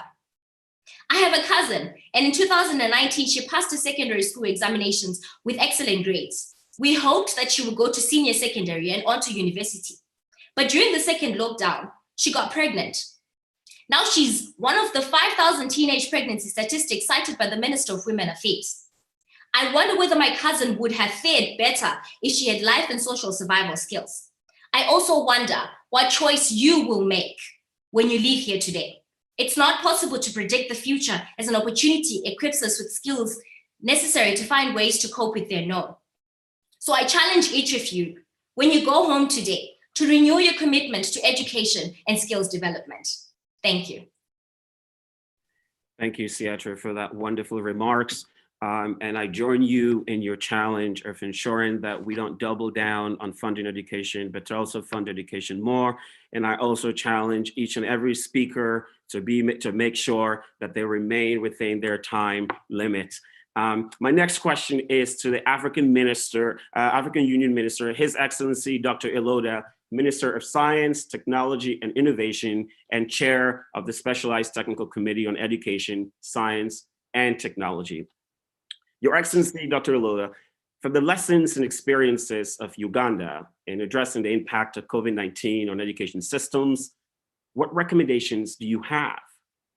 Speaker 8: I have a cousin, and in 2019, she passed her secondary school examinations with excellent grades. We hoped that she would go to senior secondary and on to university. But during the second lockdown, she got pregnant. Now she's one of the 5,000 teenage pregnancy statistics cited by the Minister of Women Affairs. I wonder whether my cousin would have fared better if she had life and social survival skills. I also wonder what choice you will make when you leave here today. It's not possible to predict the future, as an opportunity equips us with skills necessary to find ways to cope with the unknown. So I challenge each of you, when you go home today, to renew your commitment to education and skills development. Thank you.
Speaker 7: Thank you, Siatra, for that wonderful remarks. And I join you in your challenge of ensuring that we don't double down on funding education, but to also fund education more. And I also challenge each and every speaker to make sure that they remain within their time limits. My next question is to the African Union Minister, His Excellency Dr. Iloda, Minister of Science, Technology, and Innovation, and Chair of the Specialized Technical Committee on Education, Science, and Technology. Your Excellency, Dr. Iloda, from the lessons and experiences of Uganda in addressing the impact of COVID-19 on education systems, what recommendations do you have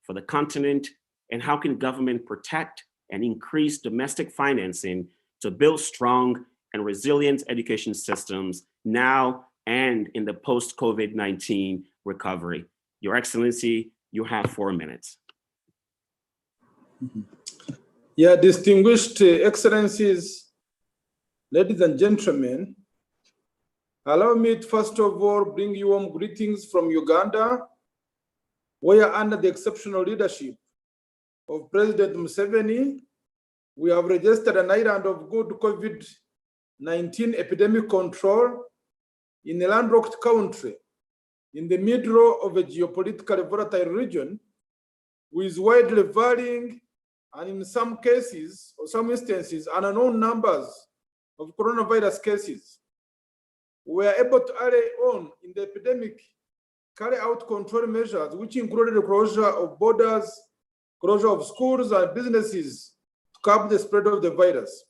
Speaker 7: for the continent, and how can government protect and increase domestic financing to build strong and resilient education systems now and in the post-COVID-19 recovery? Your Excellency, you have 4 minutes.
Speaker 9: Yeah, distinguished excellencies, ladies and gentlemen, allow me to first of all bring you warm greetings from Uganda, where under the exceptional leadership of President Museveni, we have registered an island of good COVID-19 epidemic control in a landlocked country in the middle of a geopolitically volatile region with widely varying and in some cases, or some instances, unknown numbers of coronavirus cases. We were able to early on in the epidemic carry out control measures, which included the closure of borders, closure of schools and businesses to curb the spread of the virus.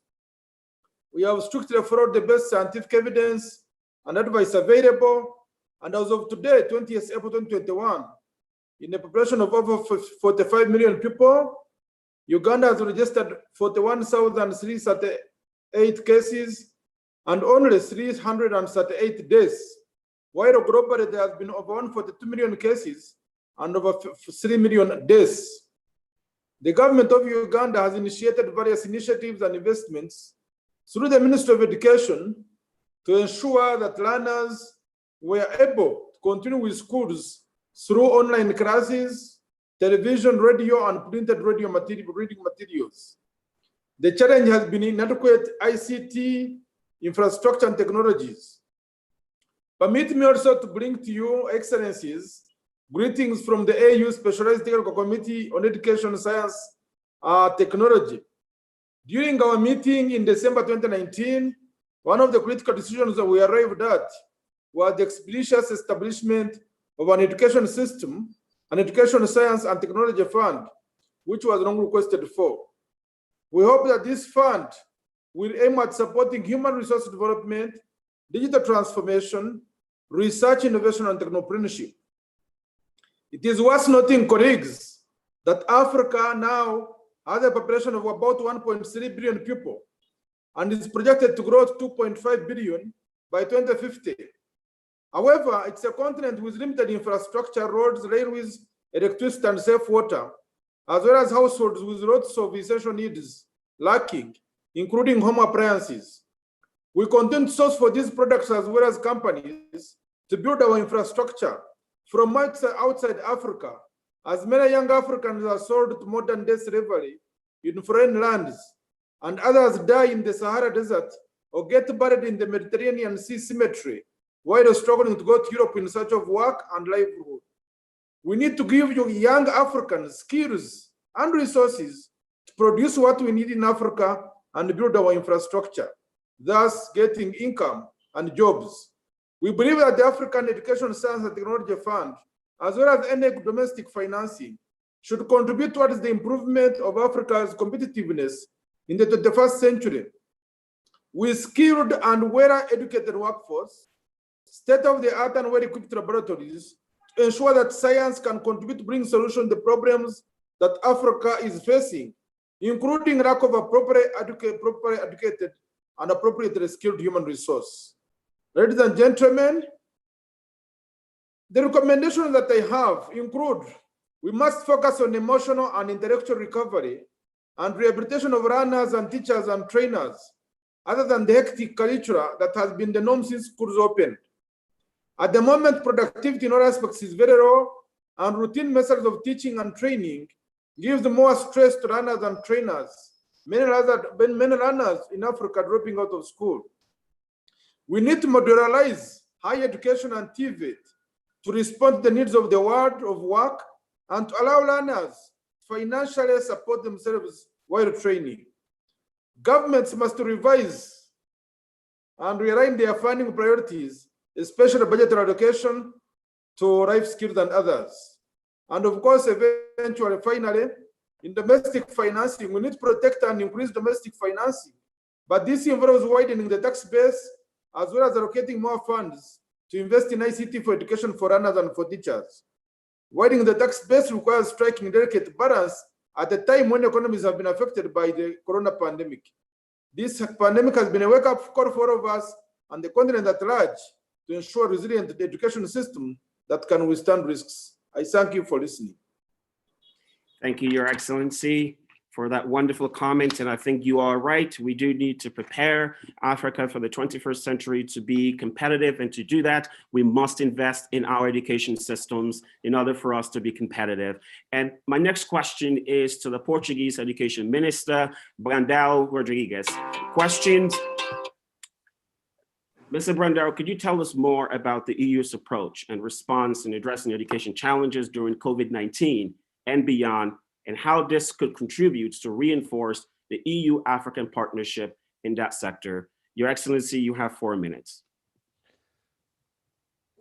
Speaker 9: We have strictly followed the best scientific evidence and advice available, and as of today, 20th April 2021, in a population of over 45 million people, Uganda has registered 41,338 cases and only 338 deaths, while globally there has been over 142 million cases and over 3 million deaths. The government of Uganda has initiated various initiatives and investments through the Ministry of Education to ensure that learners were able to continue with schools through online classes, television, radio, and printed reading materials. The challenge has been inadequate ICT infrastructure and technologies. Permit me also to bring to you, Excellencies, greetings from the AU Specialized Technical Committee on Education, Science, Technology. During our meeting in December 2019, one of the critical decisions that we arrived at was the expeditious establishment of an education system, an education science and technology fund, which was long requested for. We hope that this fund will aim at supporting human resource development, digital transformation, research, innovation, and technopreneurship. It is worth noting, colleagues, that Africa now has a population of about 1.3 billion people and is projected to grow to 2.5 billion by 2050. However, it's a continent with limited infrastructure, roads, railways, electricity, and safe water, as well as households with lots of essential needs lacking, including home appliances. We continue to source for these products as well as companies to build our infrastructure from outside Africa, as many young Africans are sold to modern day slavery in foreign lands, and others die in the Sahara Desert or get buried in the Mediterranean Sea cemetery while struggling to go to Europe in search of work and livelihood. We need to give young Africans skills and resources to produce what we need in Africa and build our infrastructure, thus getting income and jobs. We believe that the African Education, Science and Technology Fund, as well as any domestic financing, should contribute towards the improvement of Africa's competitiveness in the 21st century. With skilled and well-educated workforce, state-of-the-art and well-equipped laboratories, to ensure that science can contribute to bring solutions to the problems that Africa is facing, including lack of properly educated and appropriately skilled human resource. Ladies and gentlemen, the recommendations that I have include: we must focus on emotional and intellectual recovery and rehabilitation of learners and teachers and trainers, other than the hectic curricula that has been the norm since schools opened. At the moment, productivity in all aspects is very low, and routine methods of teaching and training gives more stress to learners and trainers. Many learners in Africa dropping out of school. We need to modularize higher education and TVET to respond to the needs of the world of work and to allow learners financially support themselves while training. Governments must revise and realign their funding priorities, especially budgetary allocation to life skills and others. And of course, eventually, finally, in domestic financing, we need to protect and increase domestic financing. But this involves widening the tax base as well as allocating more funds to invest in ICT for education for learners and for teachers. Widening the tax base requires striking delicate balance at a time when economies have been affected by the corona pandemic. This pandemic has been a wake-up call for all of us and the continent at large to ensure a resilient education system that can withstand risks. I thank you for listening.
Speaker 7: Thank you, Your Excellency, for that wonderful comment. And I think you are right. We do need to prepare Africa for the 21st century to be competitive. And to do that, we must invest in our education systems in order for us to be competitive. And my next question is to the Portuguese Education Minister, Brandão Rodrigues. Questions? Mr. Brandão, could you tell us more about the EU's approach and response in addressing education challenges during COVID-19 and beyond, and how this could contribute to reinforce the EU-African partnership in that sector? Your Excellency, you have 4 minutes.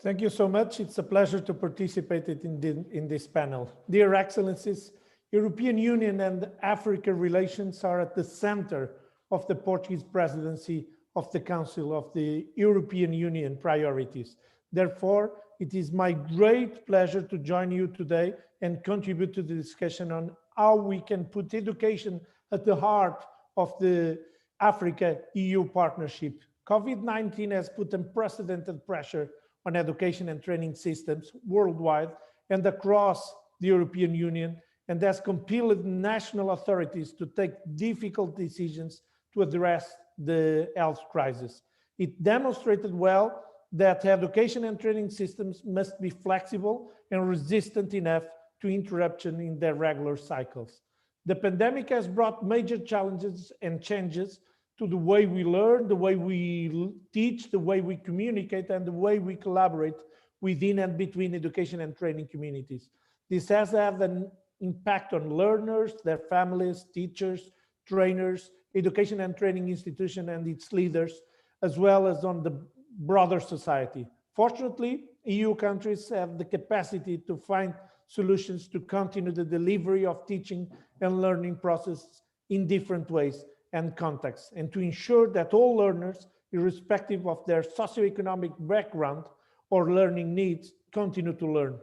Speaker 10: Thank you so much. It's a pleasure to participate in this panel. Dear Excellencies, European Union and Africa relations are at the center of the Portuguese presidency of the Council of the European Union priorities. Therefore, it is my great pleasure to join you today and contribute to the discussion on how we can put education at the heart of the Africa-EU partnership. COVID-19 has put unprecedented pressure on education and training systems worldwide, and across the European Union, and has compelled national authorities to take difficult decisions to address the health crisis. It demonstrated well that education and training systems must be flexible and resistant enough to interruption in their regular cycles. The pandemic has brought major challenges and changes to the way we learn, the way we teach, the way we communicate, and the way we collaborate within and between education and training communities. This has had an impact on learners, their families, teachers, trainers, education and training institution and its leaders, as well as on the broader society. Fortunately, EU countries have the capacity to find solutions to continue the delivery of teaching and learning processes in different ways and contexts, and to ensure that all learners, irrespective of their socioeconomic background or learning needs, continue to learn.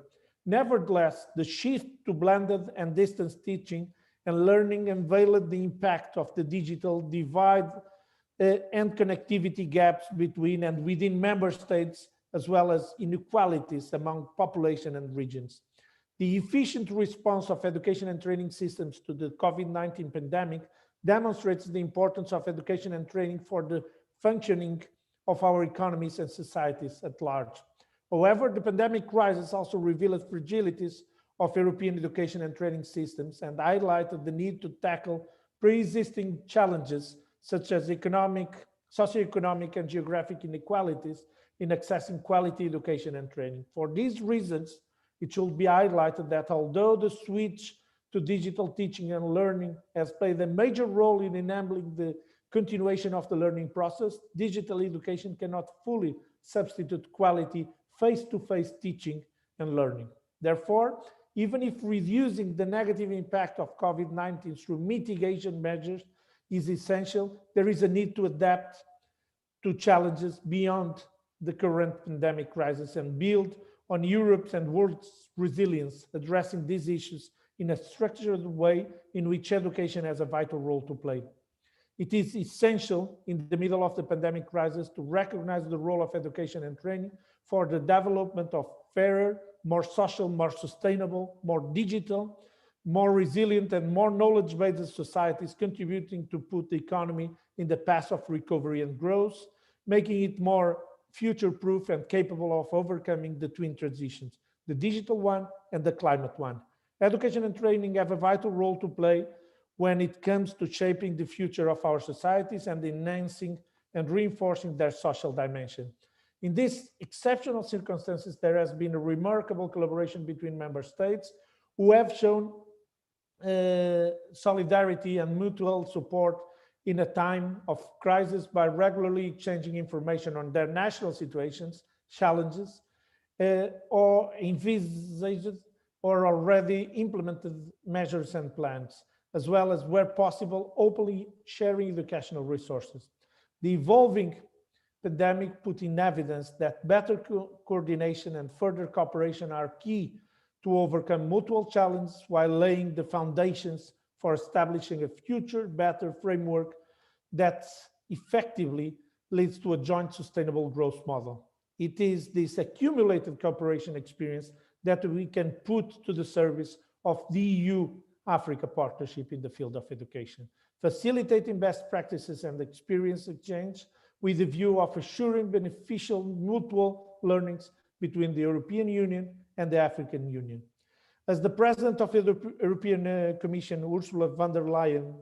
Speaker 10: Nevertheless, the shift to blended and distance teaching and learning unveiled the impact of the digital divide and connectivity gaps between and within member states, as well as inequalities among population and regions. The efficient response of education and training systems to the COVID-19 pandemic demonstrates the importance of education and training for the functioning of our economies and societies at large. However, the pandemic crisis also revealed fragilities of European education and training systems and highlighted the need to tackle pre-existing challenges such as socioeconomic and geographic inequalities in accessing quality education and training. For these reasons, it should be highlighted that although the switch to digital teaching and learning has played a major role in enabling the continuation of the learning process, digital education cannot fully substitute quality face-to-face teaching and learning. Therefore, even if reducing the negative impact of COVID-19 through mitigation measures is essential, there is a need to adapt to challenges beyond the current pandemic crisis and build on Europe's and world's resilience, addressing these issues in a structured way in which education has a vital role to play. It is essential in the middle of the pandemic crisis to recognize the role of education and training for the development of fairer, more social, more sustainable, more digital, more resilient and more knowledge-based societies, contributing to put the economy in the path of recovery and growth, making it more future-proof and capable of overcoming the twin transitions, the digital one and the climate one. Education and training have a vital role to play when it comes to shaping the future of our societies and enhancing and reinforcing their social dimension. In these exceptional circumstances, there has been a remarkable collaboration between member states who have shown solidarity and mutual support in a time of crisis by regularly exchanging information on their national situations, challenges, or envisaged or already implemented measures and plans, as well as, where possible, openly sharing educational resources. The evolving pandemic put in evidence that better coordination and further cooperation are key to overcome mutual challenges while laying the foundations for establishing a future better framework that effectively leads to a joint sustainable growth model. It is this accumulated cooperation experience that we can put to the service of the EU-Africa partnership in the field of education, facilitating best practices and experience exchange with the view of assuring beneficial mutual learnings between the European Union and the African Union. As the President of the European Commission, Ursula von der Leyen,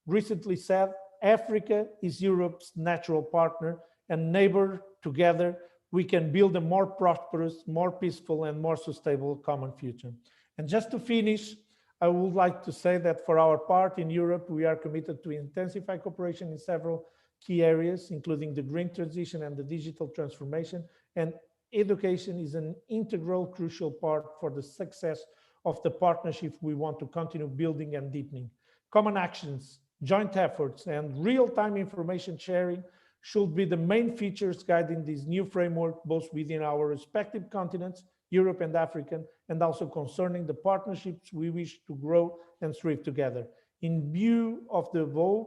Speaker 10: recently said, Africa is Europe's natural partner and neighbor. Together, we can build a more prosperous, more peaceful, and more sustainable common future. And just to finish, I would like to say that for our part in Europe, we are committed to intensify cooperation in several key areas, including the green transition and the digital transformation, and education is an integral, crucial part for the success of the partnership we want to continue building and deepening. Common actions, joint efforts, and real-time information sharing should be the main features guiding this new framework, both within our respective continents, Europe and African, and also concerning the partnerships we wish to grow and thrive together. In view of the above,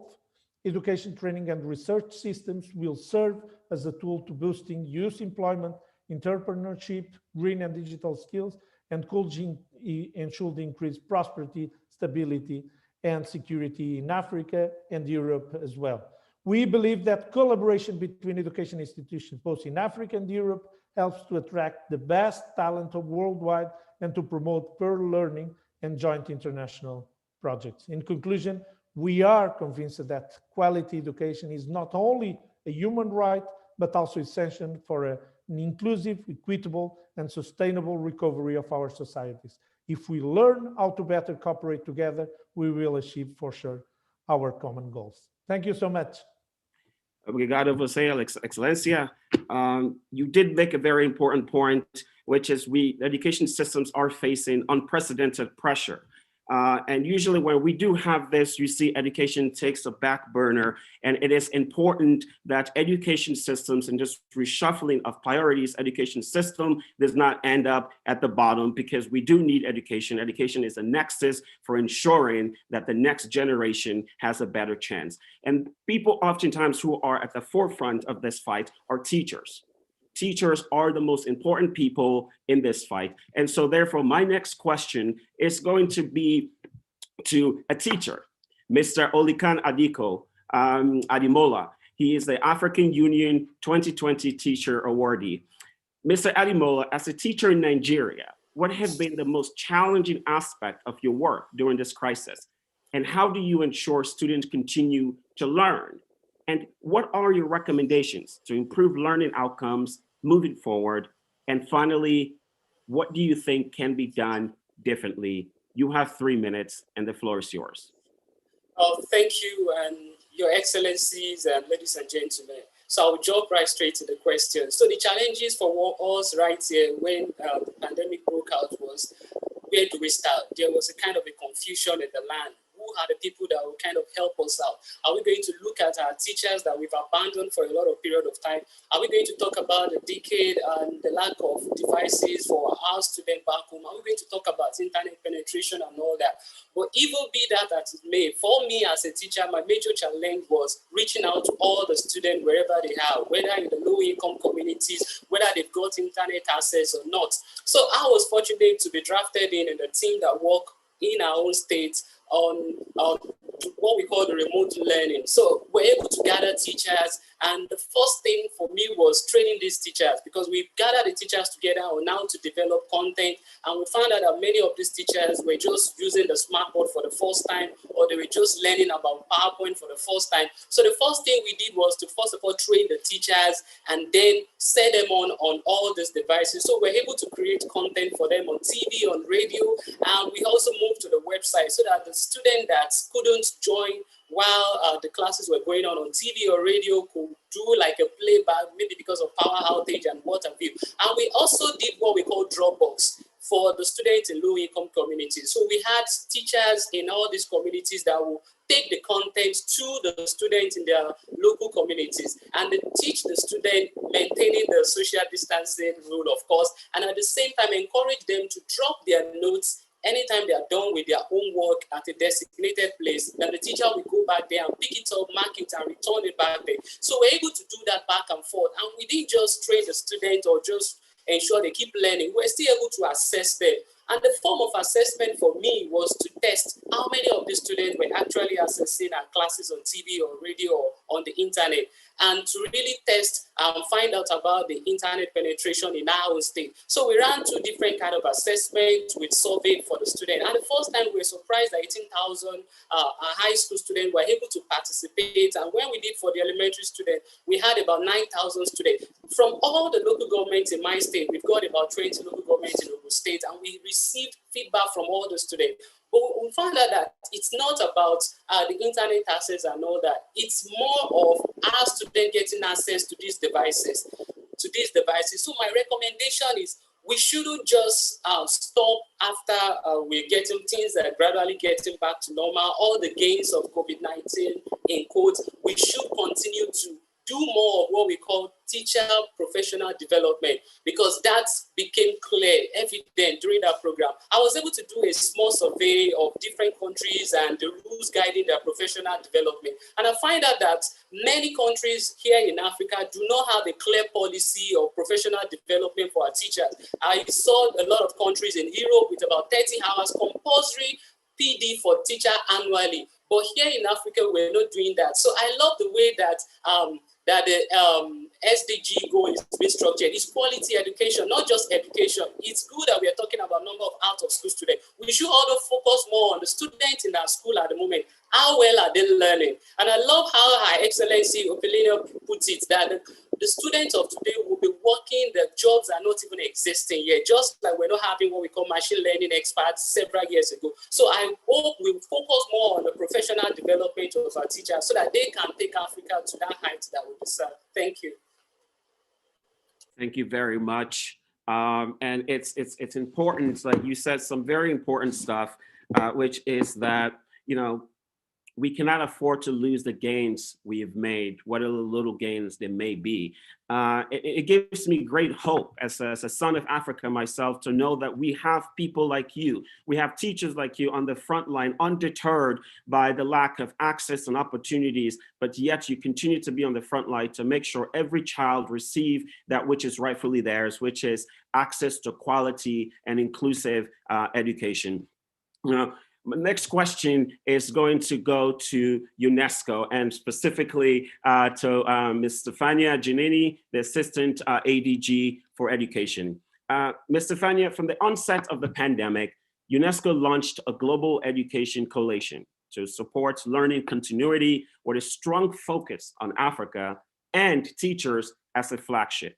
Speaker 10: education, training, and research systems will serve as a tool to boosting youth employment, entrepreneurship, green and digital skills, and should increase prosperity, stability, and security in Africa and Europe as well. We believe that collaboration between education institutions, both in Africa and Europe, helps to attract the best talent worldwide and to promote peer learning and joint international projects. In conclusion, we are convinced that quality education is not only a human right, but also essential for an inclusive, equitable, and sustainable recovery of our societies. If we learn how to better cooperate together, we will achieve for sure our common goals. Thank you so much.
Speaker 7: Obrigado você, Excelência. You did make a very important point, which is education systems are facing unprecedented pressure. And usually when we do have this, you see education takes a back burner, and it is important that education systems and just reshuffling of priorities, education system does not end up at the bottom, because we do need education. Education is a nexus for ensuring that the next generation has a better chance. And people oftentimes who are at the forefront of this fight are teachers. Teachers are the most important people in this fight. And so therefore, my next question is going to be to a teacher, Mr. Olikan Adimola. He is the African Union 2020 Teacher Awardee. Mr. Adimola, as a teacher in Nigeria, what has been the most challenging aspect of your work during this crisis? And how do you ensure students continue to learn? And what are your recommendations to improve learning outcomes moving forward? And finally, what do you think can be done differently? You have 3 minutes and the floor is yours.
Speaker 11: Oh, thank you, and Your Excellencies and ladies and gentlemen. So I'll jump right straight to the question. So the challenges for us right here when the pandemic broke out was, where do we start? There was a kind of a confusion in the land. Who are the people that will kind of help us out? Are we going to look at our teachers that we've abandoned for a lot of period of time? Are we going to talk about the decade and the lack of devices for our students back home? Are we going to talk about internet penetration and all that? But even be that as it may, for me as a teacher, my major challenge was reaching out to all the students wherever they are, whether in the low-income communities, whether they've got internet access or not. So I was fortunate to be drafted in the team that work in our own state on what we call the remote learning. So we're able to gather teachers, and the first thing for me was training these teachers, because we gathered the teachers together on how to develop content, and we found out that many of these teachers were just using the smartboard for the first time, or they were just learning about PowerPoint for the first time. So the first thing we did was to first of all train the teachers and then set them on all these devices. So we're able to create content for them on TV, on radio, and we also moved to the website so that the student that couldn't join while the classes were going on TV or radio could do like a playback, maybe because of power outage and what have you. And we also did what we call Dropbox for the students in low-income communities. So we had teachers in all these communities that will take the content to the students in their local communities, and they teach the student maintaining the social distancing rule, of course, and at the same time encourage them to drop their notes anytime they are done with their homework at a designated place. Then the teacher will go back there and pick it up, mark it, and return it back there. So we're able to do that back and forth. And we didn't just train the students or just ensure they keep learning. We're still able to assess them. And the form of assessment for me was to test how many of the students were actually accessing our classes on TV or radio or on the internet, and to really test and find out about the internet penetration in our own state. So we ran 2 different kind of assessments with survey for the student. And the first time we were surprised that 18,000 high school students were able to participate. And when we did for the elementary student, we had about 9,000 students. From all the local governments in my state, we've got about 20 local governments in Ogun State, and we received feedback from all the students. But we found out that it's not about the internet access and all that. It's more of our students getting access to these devices. So my recommendation is we shouldn't just stop after we're getting things that are gradually getting back to normal, all the gains of COVID-19 in quotes. We should continue to do more of what we call teacher professional development, because that became clear, evident during that program. I was able to do a small survey of different countries and the rules guiding their professional development. And I find out that many countries here in Africa do not have a clear policy of professional development for our teachers. I saw a lot of countries in Europe with about 30 hours compulsory PD for teacher annually. But here in Africa, we're not doing that. So I love the way that the SDG goal is being structured. It's quality education, not just education. It's good that we are talking about number of out-of-school students. We should also focus more on the students in our school at the moment. How well are they learning? And I love how Her Excellency Opelino puts it, that the students of today will be working, the jobs are not even existing yet, just like we're not having what we call machine learning experts several years ago. So I hope we focus more on the professional development of our teachers so that they can take Africa to that height that we deserve. Thank you.
Speaker 7: Thank you very much. And it's important, like you said, some very important stuff, which is that, you know, we cannot afford to lose the gains we have made, whatever little gains they may be. It gives me great hope as a son of Africa myself to know that we have people like you, we have teachers like you on the front line, undeterred by the lack of access and opportunities, but yet you continue to be on the front line to make sure every child receive that which is rightfully theirs, which is access to quality and inclusive education. You know, my next question is going to go to UNESCO and specifically to Ms. Stefania Giannini, the Assistant ADG for Education. Ms. Stefania, from the onset of the pandemic, UNESCO launched a global education coalition to support learning continuity with a strong focus on Africa and teachers as a flagship.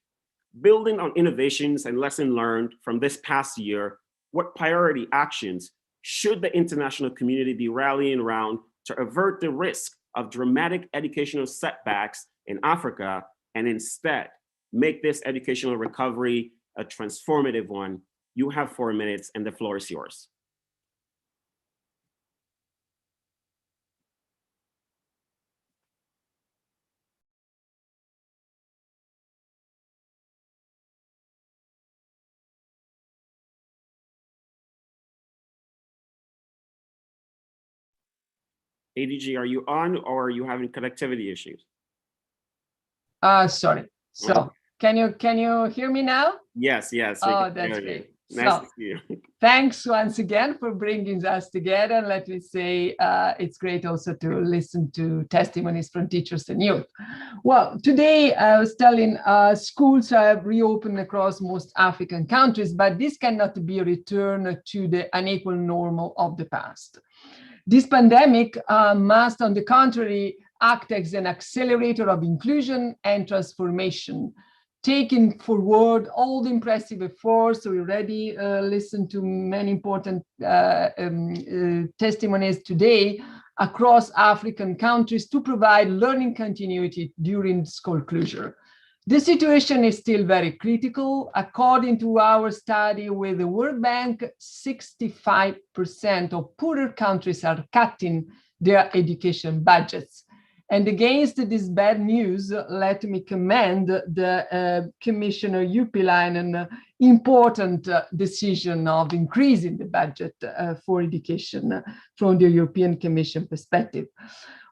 Speaker 7: Building on innovations and lessons learned from this past year, what priority actions should the international community be rallying around to avert the risk of dramatic educational setbacks in Africa and instead make this educational recovery a transformative one? You have 4 minutes and the floor is yours. ADG, are you on or are you having connectivity issues?
Speaker 4: Sorry. So can you hear me now?
Speaker 7: Yes.
Speaker 4: Oh, that's great.
Speaker 7: Nice to see you.
Speaker 4: Thanks once again for bringing us together. Let me say it's great also to listen to testimonies from teachers and youth. Well, today I was telling schools have reopened across most African countries, but this cannot be a return to the unequal normal of the past. This pandemic must, on the contrary, act as an accelerator of inclusion and transformation, taking forward all the impressive efforts. We already listened to many important testimonies today across African countries to provide learning continuity during school closure. The situation is still very critical. According to our study with the World Bank, 65% of poorer countries are cutting their education budgets. And against this bad news, let me commend the Commissioner Urpilaienen's important decision of increasing the budget for education from the European Commission perspective.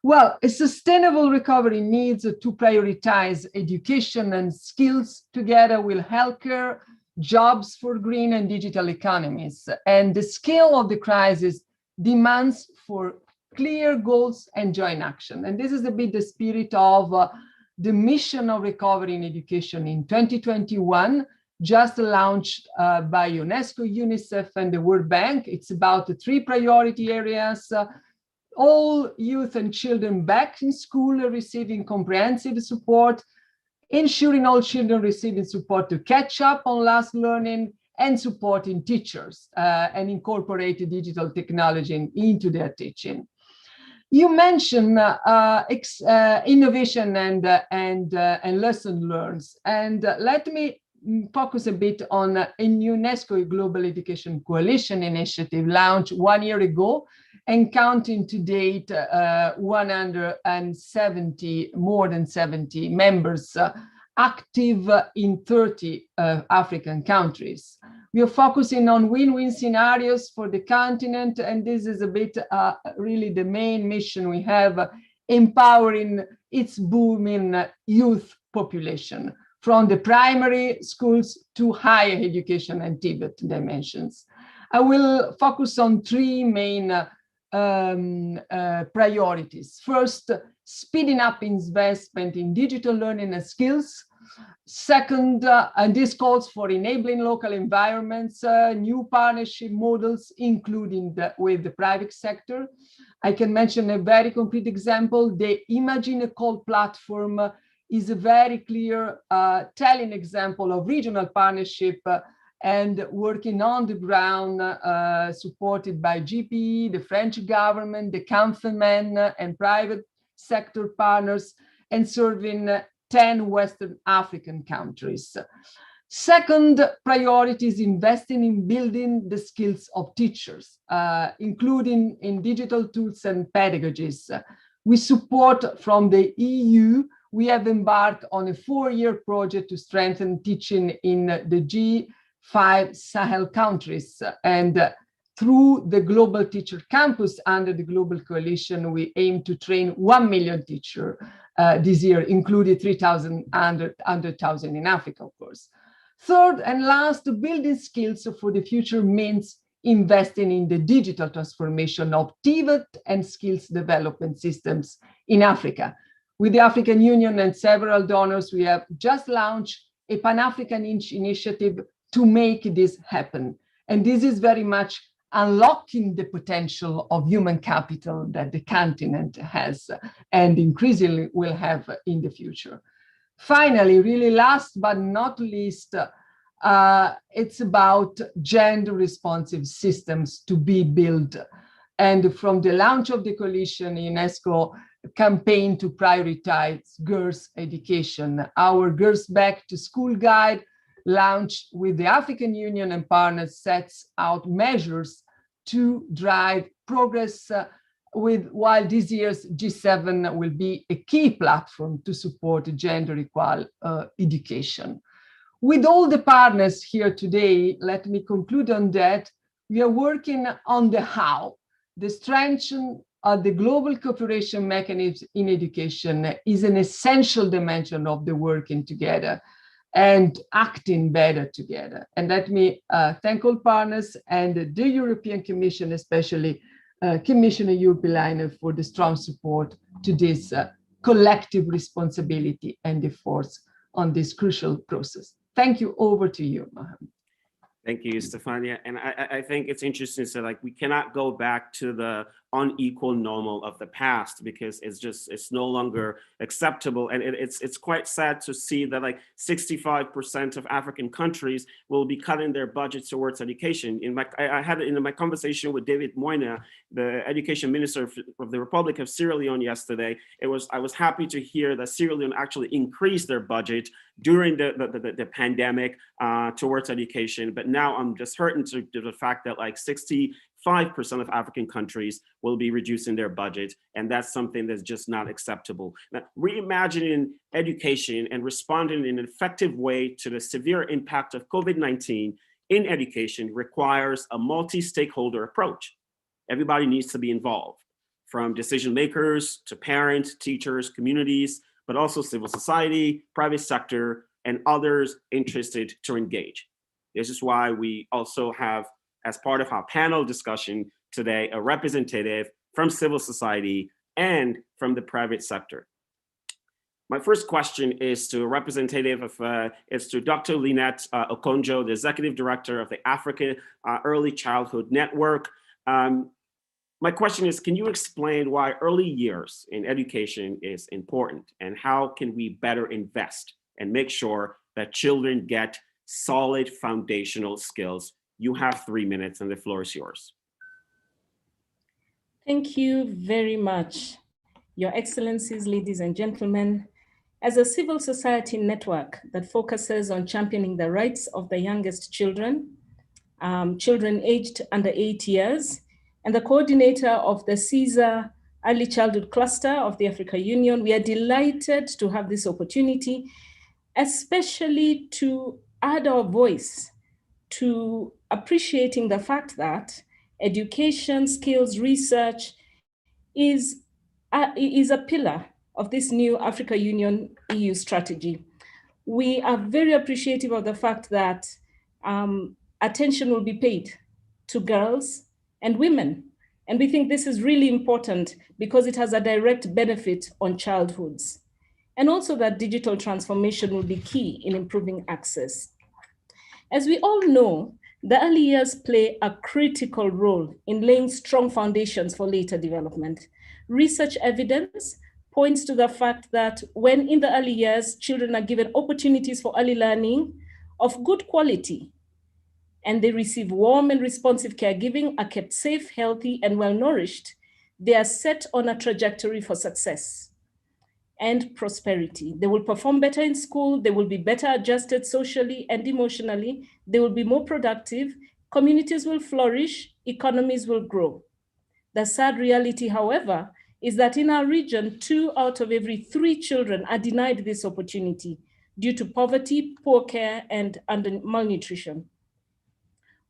Speaker 4: Well, a sustainable recovery needs to prioritize education and skills together with healthcare, jobs for green and digital economies. And the scale of the crisis demands for clear goals and joint action. And this is a bit the spirit of the mission of recovery in education in 2021, just launched by UNESCO, UNICEF, and the World Bank. It's about the 3 priority areas: all youth and children back in school receiving comprehensive support, ensuring all children receiving support to catch up on lost learning, and supporting teachers and incorporate digital technology into their teaching. You mentioned innovation and lesson learned, and let me focus a bit on a UNESCO Global Education Coalition initiative launched 1 year ago and counting to date 170, more than 70 members active in 30 African countries. We are focusing on win-win scenarios for the continent, and this is a bit really the main mission we have, empowering its booming youth population from the primary schools to higher education and Tibet dimensions. I will focus on three main priorities. First, speeding up investment in digital learning and skills. Second, and this calls for enabling local environments, new partnership models, including with the private sector. I can mention a very concrete example. The Imagine a Call platform is a very clear telling example of regional partnership and working on the ground, supported by GPE, the French government, the councilmen, and private sector partners, and serving 10 Western African countries. Second priority is investing in building the skills of teachers, including in digital tools and pedagogies. We support from the EU. We have embarked on a 4-year project to strengthen teaching in the G5 Sahel countries. And through the Global Teacher Campus under the Global Coalition, we aim to train 1 million teachers this year, including 100,000 in Africa, of course. Third and last, building skills for the future means investing in the digital transformation of Tibet and skills development systems in Africa. With the African Union and several donors, we have just launched a Pan-African initiative to make this happen. And this is very much unlocking the potential of human capital that the continent has and increasingly will have in the future. Finally, really last but not least, it's about gender responsive systems to be built. And from the launch of the coalition, UNESCO campaign to prioritize girls' education, our Girls Back to School Guide, launched with the African Union and partners, sets out measures to drive progress while this year's G7 will be a key platform to support gender equal education. With all the partners here today, let me conclude on that. We are working on the how. The strength of the global cooperation mechanism in education is an essential dimension of the working together and acting better together. And let me thank all partners and the European Commission, especially Commissioner Urpilainen, for the strong support to this collective responsibility and efforts on this crucial process. Thank you. Over to you, Mohammed.
Speaker 7: Thank you, Stefania. And I think it's interesting. So like, we cannot go back to the unequal normal of the past because it's no longer acceptable. And it's quite sad to see that like 65% of African countries will be cutting their budgets towards education. I had it in my conversation with David Moyna, the education minister of the Republic of Sierra Leone yesterday. I was happy to hear that Sierra Leone actually increased their budget during the pandemic towards education. But now I'm just heartened to the fact that like 65% of African countries will be reducing their budget. And that's something that's just not acceptable. Now, reimagining education and responding in an effective way to the severe impact of COVID-19 in education requires a multi-stakeholder approach. Everybody needs to be involved, from decision makers to parents, teachers, communities, but also civil society, private sector, and others interested to engage. This is why we also have, as part of our panel discussion today, a representative from civil society and from the private sector. My first question is to a representative of, is to Dr. Lynette Okonjo, the Executive Director of the Africa Early Childhood Network. My question is, can you explain why early years in education is important and how can we better invest and make sure that children get solid foundational skills? You have 3 minutes and the floor is yours.
Speaker 6: Thank you very much, Your Excellencies, ladies and gentlemen. As a civil society network that focuses on championing the rights of the youngest children, children aged under 8 years, and the coordinator of the CSER Early Childhood Cluster of the Africa Union. We are delighted to have this opportunity, especially to add our voice to appreciating the fact that education, skills, research is a pillar of this new Africa Union EU strategy. We are very appreciative of the fact that attention will be paid to girls and women. And we think this is really important because it has a direct benefit on childhoods. And also that digital transformation will be key in improving access. As we all know, the early years play a critical role in laying strong foundations for later development. Research evidence points to the fact that when in the early years, children are given opportunities for early learning of good quality, and they receive warm and responsive caregiving, are kept safe, healthy, and well-nourished, they are set on a trajectory for success and prosperity. They will perform better in school, they will be better adjusted socially and emotionally, they will be more productive, communities will flourish, economies will grow. The sad reality, however, is that in our region, 2 out of every 3 children are denied this opportunity due to poverty, poor care, and malnutrition.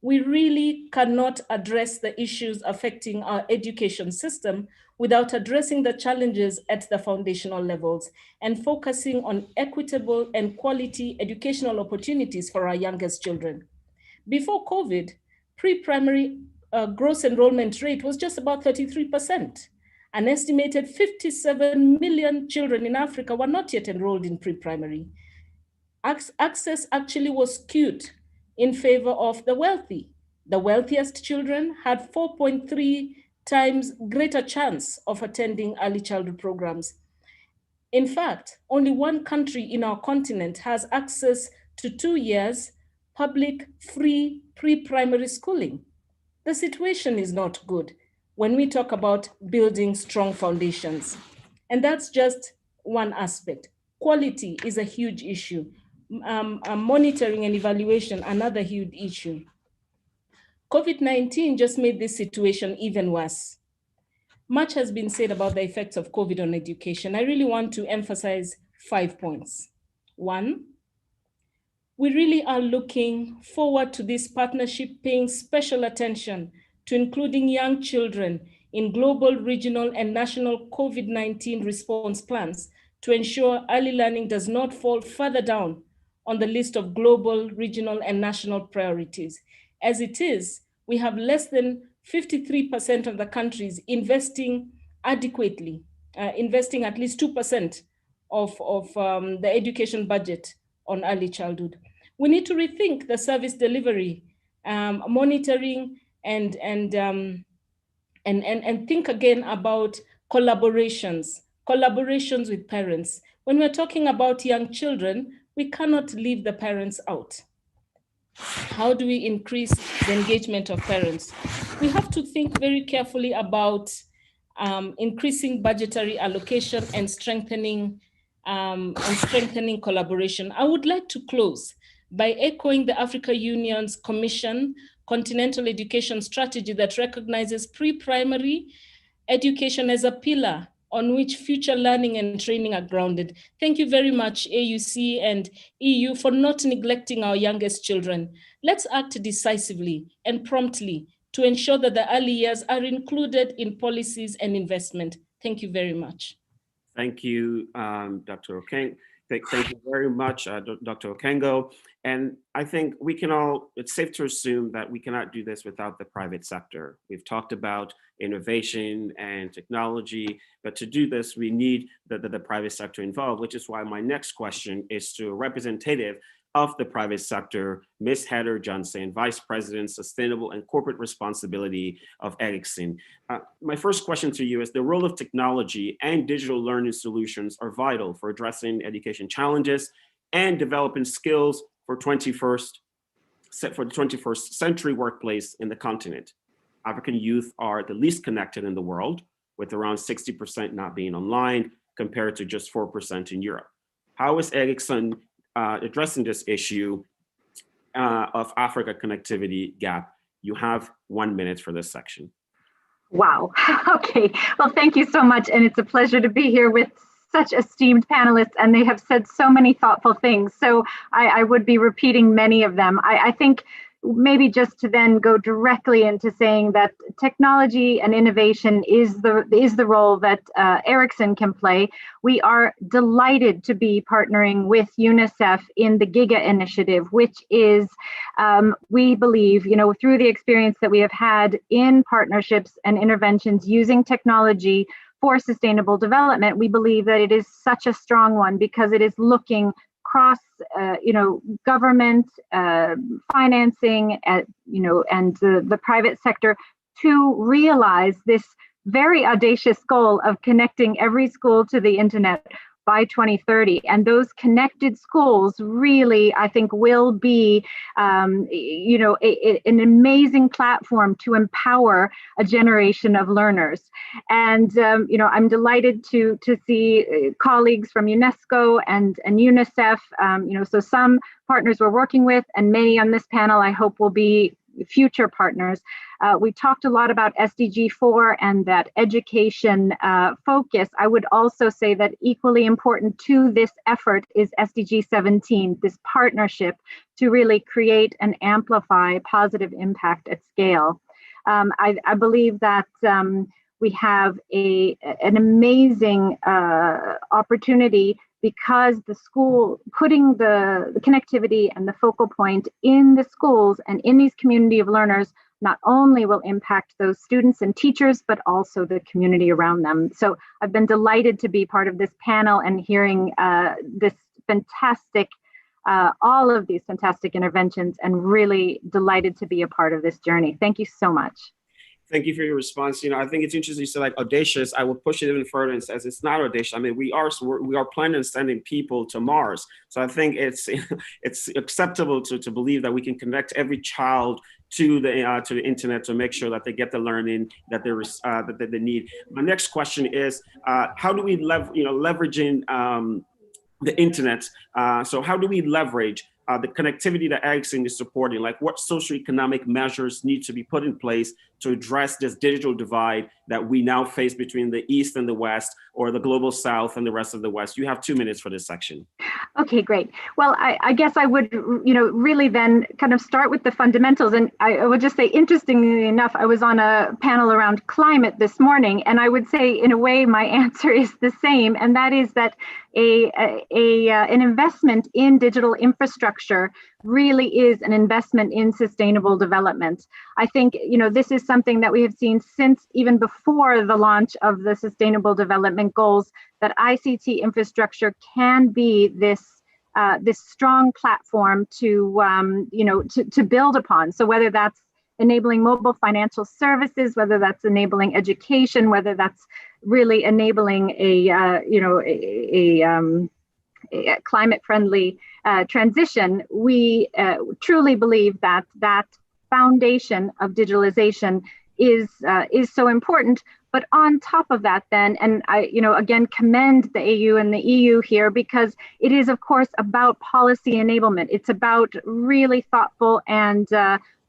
Speaker 6: We really cannot address the issues affecting our education system without addressing the challenges at the foundational levels and focusing on equitable and quality educational opportunities for our youngest children. Before COVID, pre-primary gross enrollment rate was just about 33%. An estimated 57 million children in Africa were not yet enrolled in pre-primary. Access actually was skewed in favor of the wealthy. The wealthiest children had 4.3 times greater chance of attending early childhood programs. In fact, only one country in our continent has access to 2 years public free pre-primary schooling. The situation is not good when we talk about building strong foundations. And that's just one aspect. Quality is a huge issue. Monitoring and evaluation, another huge issue. COVID-19 just made this situation even worse. Much has been said about the effects of COVID on education. I really want to emphasize 5 points. 1, we really are looking forward to this partnership paying special attention to including young children in global, regional, and national COVID-19 response plans to ensure early learning does not fall further down on the list of global, regional, and national priorities. As it is, we have less than 53% of the countries investing adequately, investing at least 2% of the education budget on early childhood. We need to rethink the service delivery, monitoring, and think again about collaborations with parents. When we're talking about young children, we cannot leave the parents out. How do we increase the engagement of parents? We have to think very carefully about increasing budgetary allocation and strengthening collaboration. I would like to close by echoing the Africa Union's Commission Continental Education Strategy that recognizes pre-primary education as a pillar on which future learning and training are grounded. Thank you very much, AUC and EU, for not neglecting our youngest children. Let's act decisively and promptly to ensure that the early years are included in policies and investment. Thank you very much.
Speaker 7: Thank you, Dr. Okeng. Thank you very much, Dr. Okengo. And I think we can all, it's safe to assume that we cannot do this without the private sector. We've talked about innovation and technology, but to do this, we need the private sector involved, which is why my next question is to a representative of the private sector, Ms. Heather Johnson, Vice President, Sustainable and Corporate Responsibility of Ericsson. My first question to you is the role of technology and digital learning solutions are vital for addressing education challenges and developing skills for the 21st century workplace in the continent. African youth are the least connected in the world, with around 60% not being online compared to just 4% in Europe. How is Ericsson addressing this issue of Africa connectivity gap? You have 1 minute for this section.
Speaker 12: Wow. Okay. Well, thank you so much. And it's a pleasure to be here with such esteemed panelists, and they have said so many thoughtful things. So I would be repeating many of them. I think maybe just to then go directly into saying that technology and innovation is the role that Ericsson can play. We are delighted to be partnering with UNICEF in the GIGA initiative, which is, we believe, through the experience that we have had in partnerships and interventions using technology for sustainable development, we believe that it is such a strong one because it is looking across, government, financing, and the private sector to realize this very audacious goal of connecting every school to the internet by 2030. And those connected schools really, I think, will be, an amazing platform to empower a generation of learners. And, I'm delighted to see colleagues from UNESCO and UNICEF, so some partners we're working with, and many on this panel, I hope, will be future partners. We talked a lot about SDG 4 and that education focus. I would also say that equally important to this effort is SDG 17, this partnership to really create and amplify positive impact at scale. I believe that we have an amazing opportunity because the school, putting the connectivity and the focal point in the schools and in these community of learners not only will impact those students and teachers, but also the community around them. So I've been delighted to be part of this panel and hearing this fantastic, all of these fantastic interventions, and really delighted to be a part of this journey. Thank you so much.
Speaker 7: Thank you for your response. I think it's interesting you said audacious. I will push it even further and says it's not audacious. I mean, we are planning on sending people to Mars. So I think it's acceptable to believe that we can connect every child to the internet to make sure that they get the learning that they need. My next question is, how do we leveraging the internet? So how do we leverage the connectivity that Ericsson is supporting? Like, what socioeconomic measures need to be put in place to address this digital divide that we now face between the East and the West, or the global South and the rest of the West? You have 2 minutes for this section.
Speaker 12: Okay, great. Well, I guess I would, really then kind of start with the fundamentals. And I would just say, interestingly enough, I was on a panel around climate this morning, and I would say, in a way, my answer is the same, and that is that an investment in digital infrastructure really is an investment in sustainable development. I think, this is something that we have seen since even before the launch of the Sustainable Development Goals, that ICT infrastructure can be this strong platform to build upon. So whether that's enabling mobile financial services, whether that's enabling education, whether that's really enabling a climate-friendly transition, we truly believe that foundation of digitalization is so important. But on top of that, then, and I, again, commend the AU and the EU here, because it is, of course, about policy enablement. It's about really thoughtful and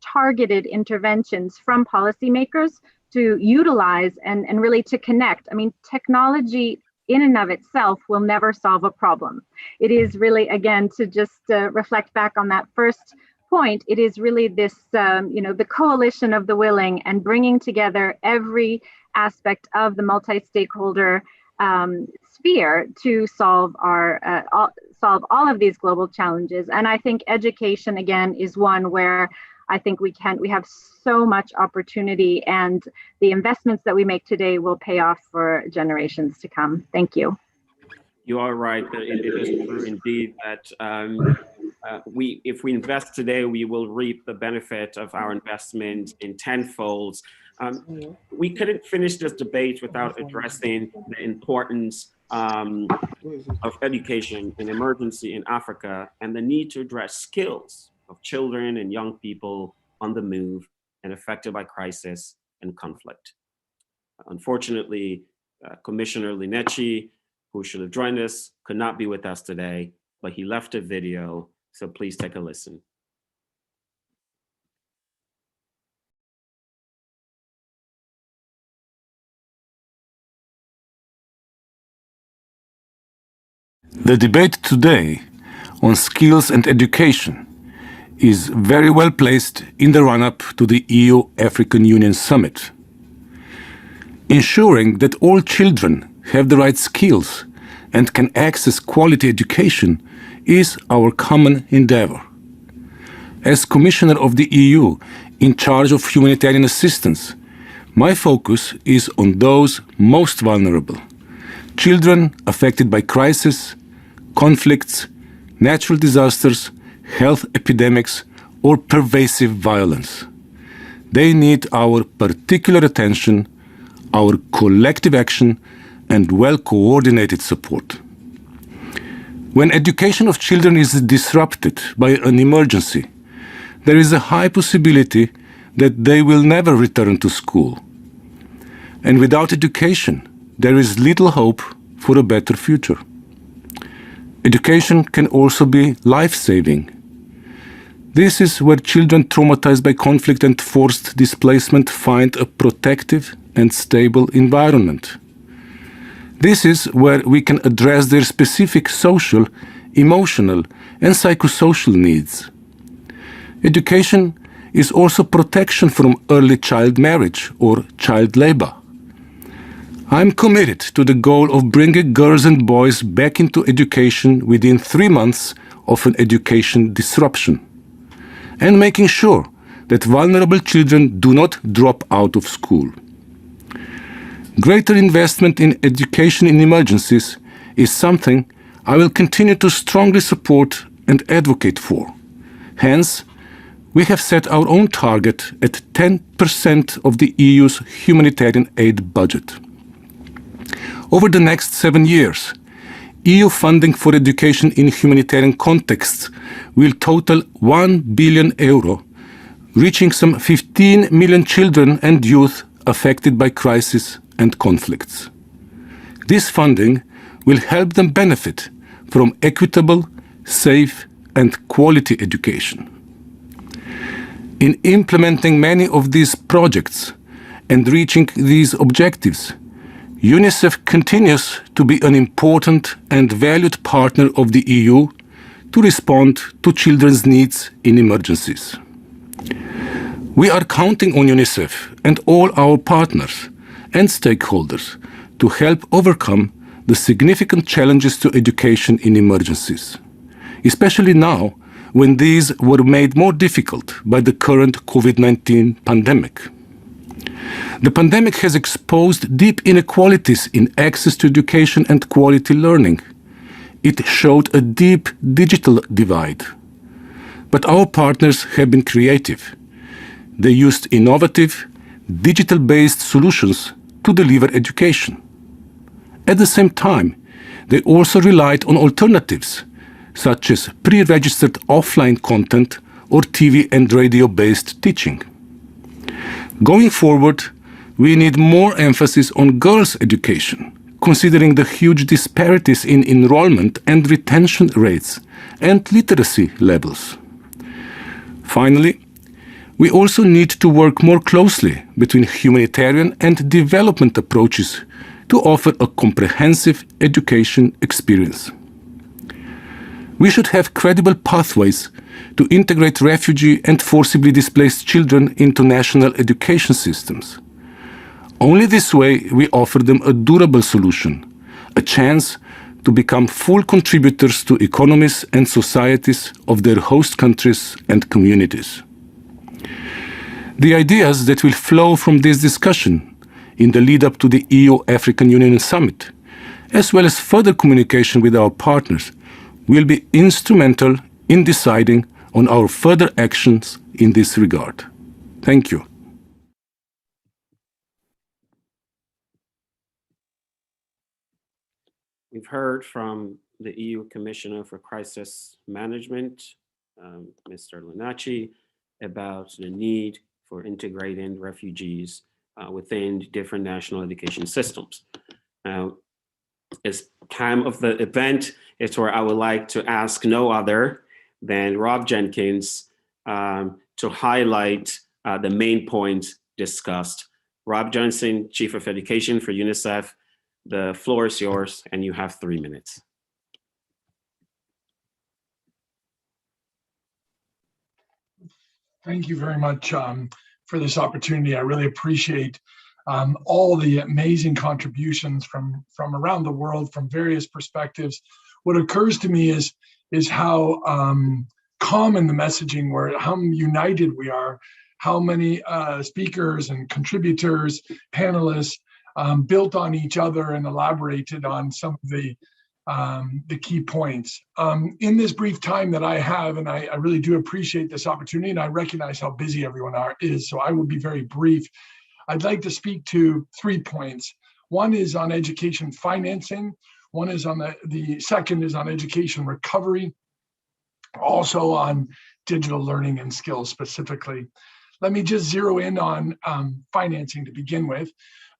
Speaker 12: targeted interventions from policymakers to utilize and really to connect. I mean, technology in and of itself will never solve a problem. It is really, again, to just reflect back on that first point, it is really this, the coalition of the willing and bringing together every aspect of the multi-stakeholder sphere to solve all of these global challenges. And I think education, again, is one where I think we have so much opportunity, and the investments that we make today will pay off for generations to come. Thank you.
Speaker 7: You are right. It is true indeed that if we invest today, we will reap the benefit of our investment in tenfolds. We couldn't finish this debate without addressing the importance of education in emergency in Africa, and the need to address skills of children and young people on the move and affected by crisis and conflict. Unfortunately, Commissioner Linechi, who should have joined us, could not be with us today, but he left a video, so please take a listen.
Speaker 13: The debate today on skills and education is very well placed in the run-up to the EU-African Union Summit. Ensuring that all children have the right skills and can access quality education is our common endeavor. As Commissioner of the EU in charge of humanitarian assistance, my focus is on those most vulnerable: children affected by crisis, conflicts, natural disasters, health epidemics, or pervasive violence. They need our particular attention, our collective action, and well-coordinated support. When education of children is disrupted by an emergency, there is a high possibility that they will never return to school. And without education, there is little hope for a better future. Education can also be life-saving. This is where children traumatized by conflict and forced displacement find a protective and stable environment. This is where we can address their specific social, emotional, and psychosocial needs. Education is also protection from early child marriage or child labor. I'm committed to the goal of bringing girls and boys back into education within 3 months of an education disruption, and making sure that vulnerable children do not drop out of school. Greater investment in education in emergencies is something I will continue to strongly support and advocate for. Hence, we have set our own target at 10% of the EU's humanitarian aid budget. Over the next 7 years, EU funding for education in humanitarian contexts will total €1 billion, reaching some 15 million children and youth affected by crisis and conflicts. This funding will help them benefit from equitable, safe, and quality education. In implementing many of these projects and reaching these objectives, UNICEF continues to be an important and valued partner of the EU to respond to children's needs in emergencies. We are counting on UNICEF and all our partners and stakeholders to help overcome the significant challenges to education in emergencies, especially now when these were made more difficult by the current COVID-19 pandemic. The pandemic has exposed deep inequalities in access to education and quality learning. It showed a deep digital divide. But our partners have been creative. They used innovative, digital-based solutions to deliver education. At the same time, they also relied on alternatives, such as pre-registered offline content or TV and radio-based teaching. Going forward, we need more emphasis on girls' education, considering the huge disparities in enrollment and retention rates and literacy levels. Finally, we also need to work more closely between humanitarian and development approaches to offer a comprehensive education experience. We should have credible pathways to integrate refugee and forcibly displaced children into national education systems. Only this way we offer them a durable solution, a chance to become full contributors to economies and societies of their host countries and communities. The ideas that will flow from this discussion in the lead-up to the EU-African Union Summit, as well as further communication with our partners, will be instrumental in deciding on our further actions in this regard. Thank you.
Speaker 7: We've heard from the EU Commissioner for Crisis Management, Mr. Lunacci, about the need for integrating refugees within different national education systems. Now, it's time of the event. It's where I would like to ask no other than Rob Jenkins to highlight the main points discussed. Rob Johnson, Chief of Education for UNICEF, the floor is yours and you have 3 minutes.
Speaker 14: Thank you very much for this opportunity. I really appreciate all the amazing contributions from around the world, from various perspectives. What occurs to me is how common the messaging were, how united we are, how many speakers and contributors, panelists built on each other and elaborated on some of the key points. In this brief time that I have, and I really do appreciate this opportunity, and I recognize how busy everyone is, so I will be very brief. I'd like to speak to 3 points. One is on education financing. One is on the second is on education recovery, also on digital learning and skills specifically. Let me just zero in on financing to begin with.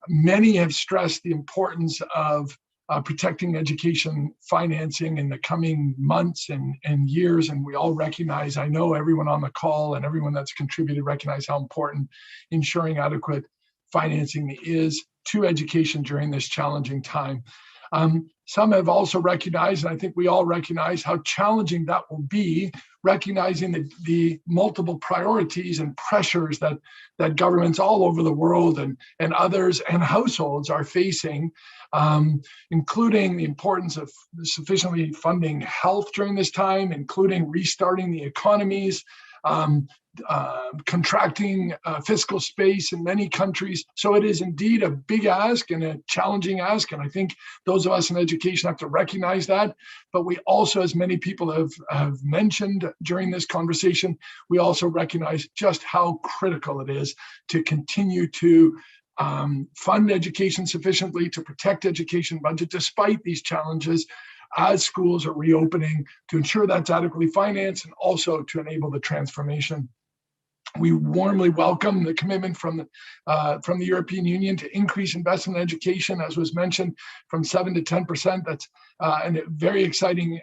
Speaker 14: Many have stressed the importance of protecting education financing in the coming months and years, and we all recognize, I know everyone on the call and everyone that's contributed recognize how important ensuring adequate financing is to education during this challenging time. Some have also recognized, and I think we all recognize how challenging that will be, recognizing the multiple priorities and pressures that governments all over the world and others and households are facing, including the importance of sufficiently funding health during this time, including restarting the economies, contracting fiscal space in many countries. So it is indeed a big ask and a challenging ask. And I think those of us in education have to recognize that. But we also, as many people have mentioned during this conversation, we also recognize just how critical it is to continue to fund education sufficiently, to protect education budget despite these challenges, as schools are reopening, to ensure that's adequately financed and also to enable the transformation. We warmly welcome the commitment from the European Union to increase investment in education, as was mentioned, from 7 to 10%. That's a very exciting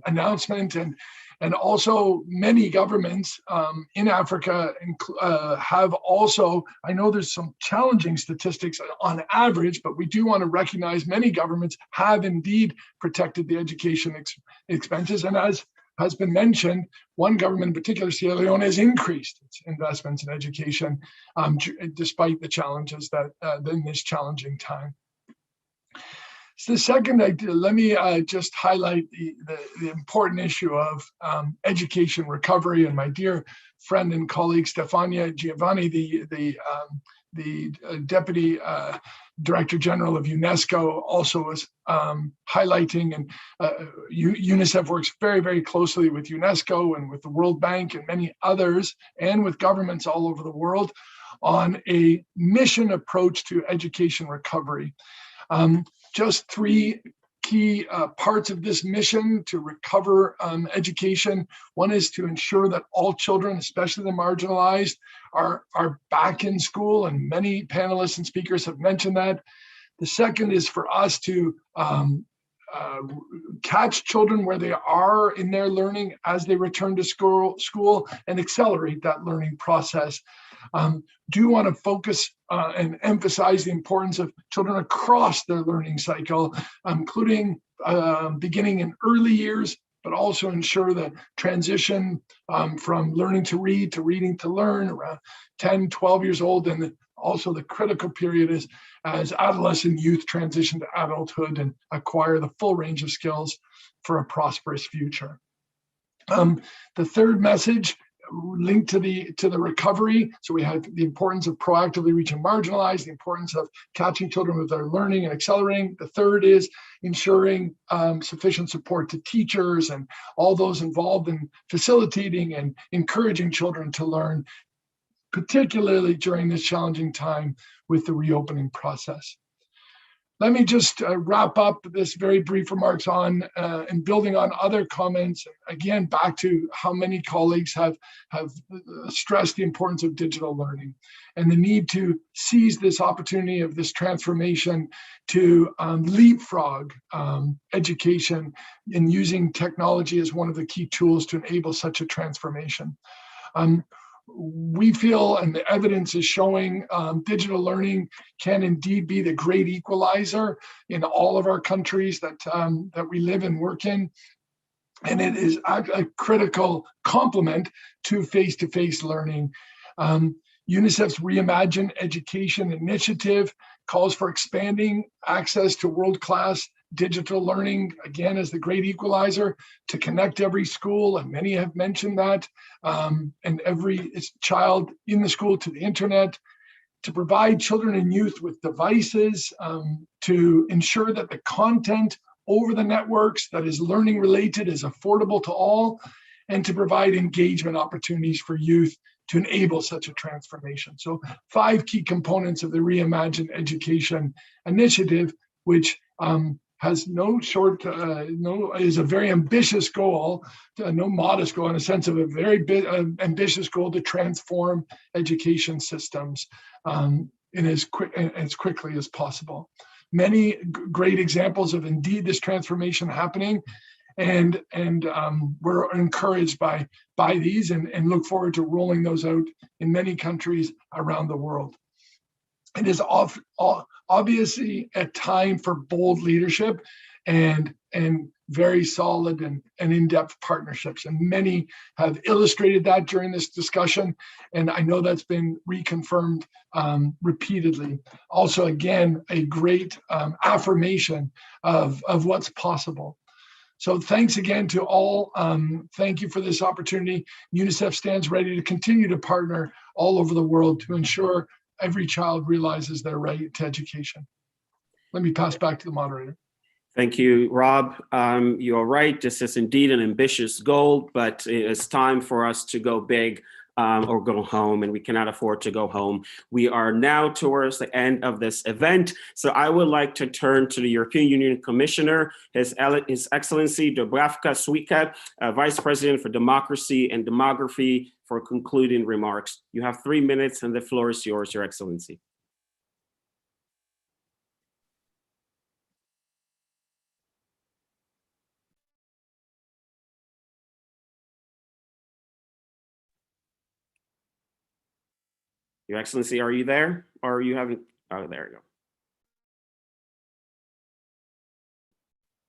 Speaker 14: announcement. And also many governments in Africa have also, I know there's some challenging statistics on average, but we do want to recognize many governments have indeed protected the education expenses. And as has been mentioned, one government in particular, Sierra Leone, has increased its investments in education despite the challenges that in this challenging time. So the second, let me just highlight the important issue of education recovery. And my dear friend and colleague Stefania Giovanni, the Deputy Director General of UNESCO, also was highlighting, and UNICEF works very, very closely with UNESCO and with the World Bank and many others, and with governments all over the world on a mission approach to education recovery. Just 3 key parts of this mission to recover education. One is to ensure that all children, especially the marginalized, are back in school, and many panelists and speakers have mentioned that. The second is for us to catch children where they are in their learning as they return to school and accelerate that learning process. Do want to focus and emphasize the importance of children across their learning cycle, including beginning in early years, but also ensure that transition from learning to read to reading to learn around 10, 12 years old, and also the critical period is as adolescent youth transition to adulthood and acquire the full range of skills for a prosperous future. The third message linked to the recovery. So we had the importance of proactively reaching marginalized, the importance of catching children with their learning and accelerating. The third is ensuring sufficient support to teachers and all those involved in facilitating and encouraging children to learn, particularly during this challenging time with the reopening process. Let me just wrap up this very brief remarks on and building on other comments, again, back to how many colleagues have stressed the importance of digital learning and the need to seize this opportunity of this transformation to leapfrog education and using technology as one of the key tools to enable such a transformation. We feel, and the evidence is showing, digital learning can indeed be the great equalizer in all of our countries that we live and work in. And it is a critical complement to face-to-face learning. UNICEF's Reimagine Education initiative calls for expanding access to world-class digital learning, again, as the great equalizer, to connect every school, and many have mentioned that, and every child in the school to the internet, to provide children and youth with devices, to ensure that the content over the networks that is learning related is affordable to all, and to provide engagement opportunities for youth to enable such a transformation. So 5 key components of the Reimagine Education initiative, which has is a very ambitious goal, no modest goal, in a sense of a very ambitious goal to transform education systems in as quickly as possible. Many great examples of indeed this transformation happening, and we're encouraged by these and look forward to rolling those out in many countries around the world. It is obviously a time for bold leadership and very solid and in-depth partnerships. And many have illustrated that during this discussion. And I know that's been reconfirmed repeatedly. Also, again, a great affirmation of what's possible. So thanks again to all. Thank you for this opportunity. UNICEF stands ready to continue to partner all over the world to ensure every child realizes their right to education. Let me pass back to the moderator.
Speaker 7: Thank you, Rob. You're right. This is indeed an ambitious goal, but it's time for us to go big or go home, and we cannot afford to go home. We are now towards the end of this event. So I would like to turn to the European Union Commissioner, His Excellency Dubravka Šuica, Vice President for Democracy and Demography, for concluding remarks. You have 3 minutes and the floor is yours, Your Excellency. Your Excellency, are you there? Or are you having, oh, there you go.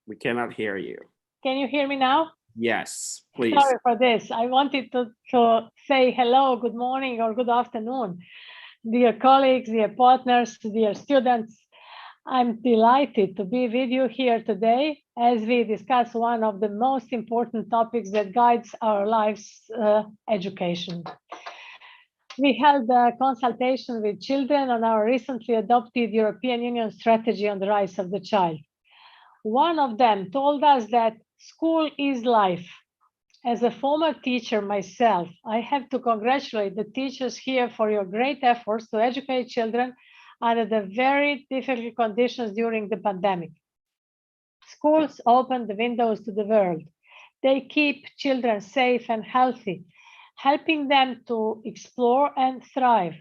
Speaker 7: We cannot hear you.
Speaker 15: Can you hear me now?
Speaker 7: Yes, please.
Speaker 15: Sorry for this. I wanted to say hello, good morning or good afternoon, dear colleagues, dear partners, dear students. I'm delighted to be with you here today as we discuss one of the most important topics that guides our lives, education. We held a consultation with children on our recently adopted European Union strategy on the rights of the child. One of them told us that school is life. As a former teacher myself, I have to congratulate the teachers here for your great efforts to educate children under the very difficult conditions during the pandemic. Schools open the windows to the world. They keep children safe and healthy, helping them to explore and thrive.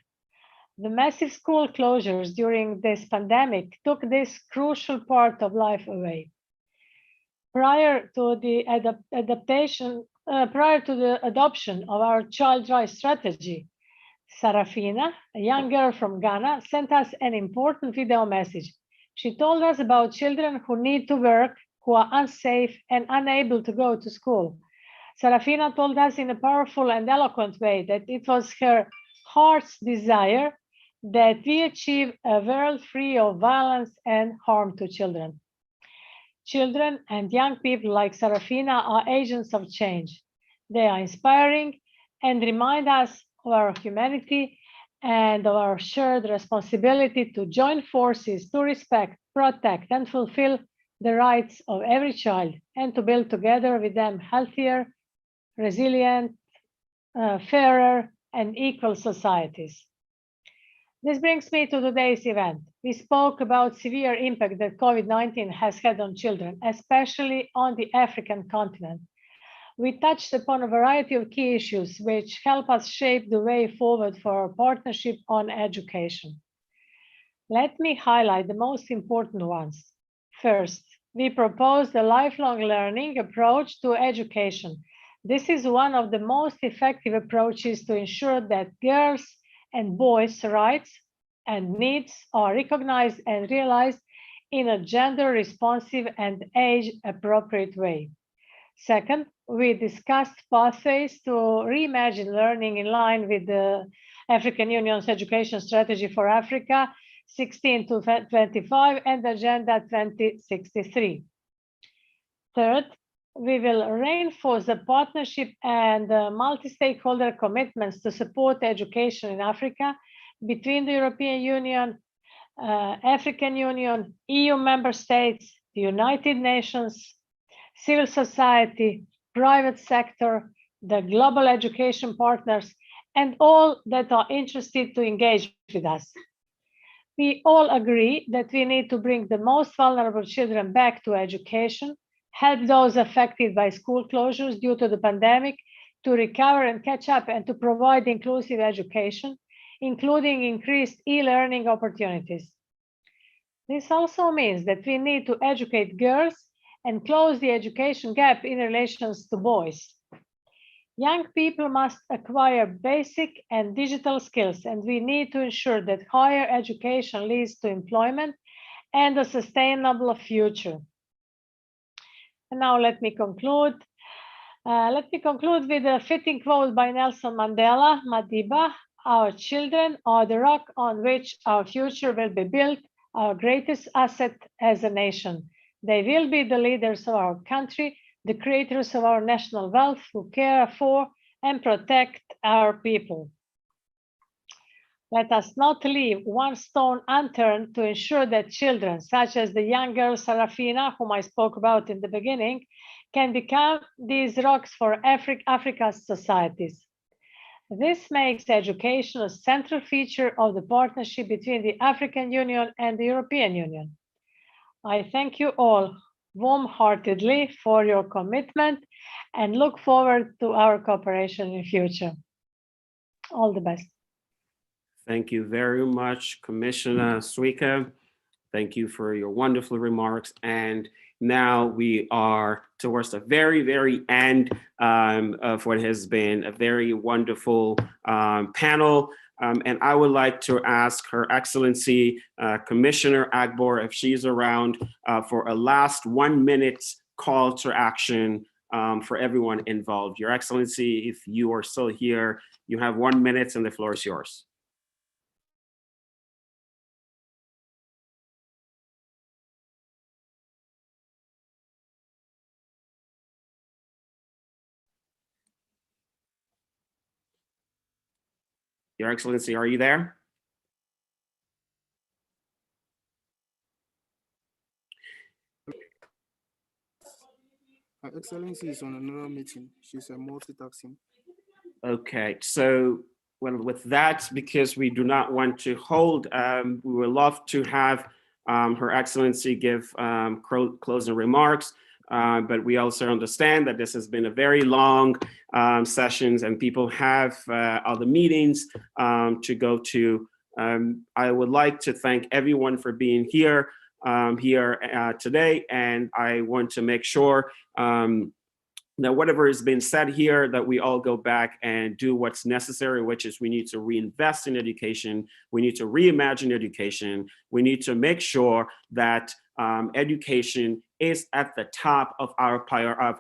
Speaker 15: The massive school closures during this pandemic took this crucial part of life away. Prior to the adoption of our child rights strategy, Sarafina, a young girl from Ghana, sent us an important video message. She told us about children who need to work, who are unsafe and unable to go to school. Sarafina told us in a powerful and eloquent way that it was her heart's desire that we achieve a world free of violence and harm to children. Children and young people like Sarafina are agents of change. They are inspiring and remind us of our humanity and of our shared responsibility to join forces to respect, protect, and fulfill the rights of every child, and to build together with them healthier, resilient, fairer, and equal societies. This brings me to today's event. We spoke about severe impact that COVID-19 has had on children, especially on the African continent. We touched upon a variety of key issues which help us shape the way forward for our partnership on education. Let me highlight the most important ones. First, we proposed a lifelong learning approach to education. This is one of the most effective approaches to ensure that girls' and boys' rights and needs are recognized and realized in a gender-responsive and age-appropriate way. Second, we discussed pathways to reimagine learning in line with the African Union's education strategy for Africa 16 to 25 and Agenda 2063. Third, we will reinforce the partnership and multi-stakeholder commitments to support education in Africa between the European Union, African Union, EU member states, the United Nations, civil society, private sector, the global education partners, and all that are interested to engage with us. We all agree that we need to bring the most vulnerable children back to education, help those affected by school closures due to the pandemic to recover and catch up, and to provide inclusive education, including increased e-learning opportunities. This also means that we need to educate girls and close the education gap in relation to boys. Young people must acquire basic and digital skills, and we need to ensure that higher education leads to employment and a sustainable future. And now let me conclude. With a fitting quote by Nelson Mandela, Madiba, "Our children are the rock on which our future will be built, our greatest asset as a nation. They will be the leaders of our country, the creators of our national wealth, who care for and protect our people." Let us not leave one stone unturned to ensure that children, such as the young girl Sarafina, whom I spoke about in the beginning, can become these rocks for Africa's societies. This makes education a central feature of the partnership between the African Union and the European Union. I thank you all warm-heartedly for your commitment and look forward to our cooperation in the future. All the best.
Speaker 7: Thank you very much, Commissioner Suika. Thank you for your wonderful remarks. And now we are towards the very, very end of what has been a very wonderful panel. And I would like to ask Her Excellency Commissioner Agbor, if she's around, for a last 1 minute call to action for everyone involved. Your Excellency, if you are still here, you have 1 minute and the floor is yours. Your Excellency, are you there?
Speaker 16: Her Excellency is on another meeting. She's multitasking.
Speaker 7: Okay, so well, with that, because we do not want to hold, we would love to have Her Excellency give closing remarks, but we also understand that this has been a very long sessions and people have other meetings to go to. I would like to thank everyone for being here today, and I want to make sure that whatever has been said here, that we all go back and do what's necessary, which is we need to reinvest in education, we need to reimagine education, we need to make sure that education is at the top of our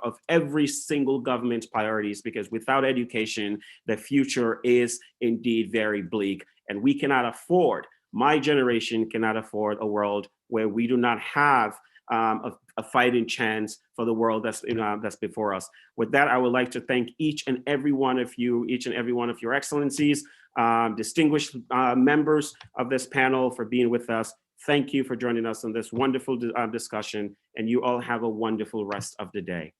Speaker 7: of every single government's priorities, because without education, the future is indeed very bleak, and we cannot afford, my generation cannot afford a world where we do not have a fighting chance for the world that's before us. With that, I would like to thank each and every one of you, each and every one of your excellencies, distinguished members of this panel for being with us. Thank you for joining us on this wonderful discussion, and you all have a wonderful rest of the day.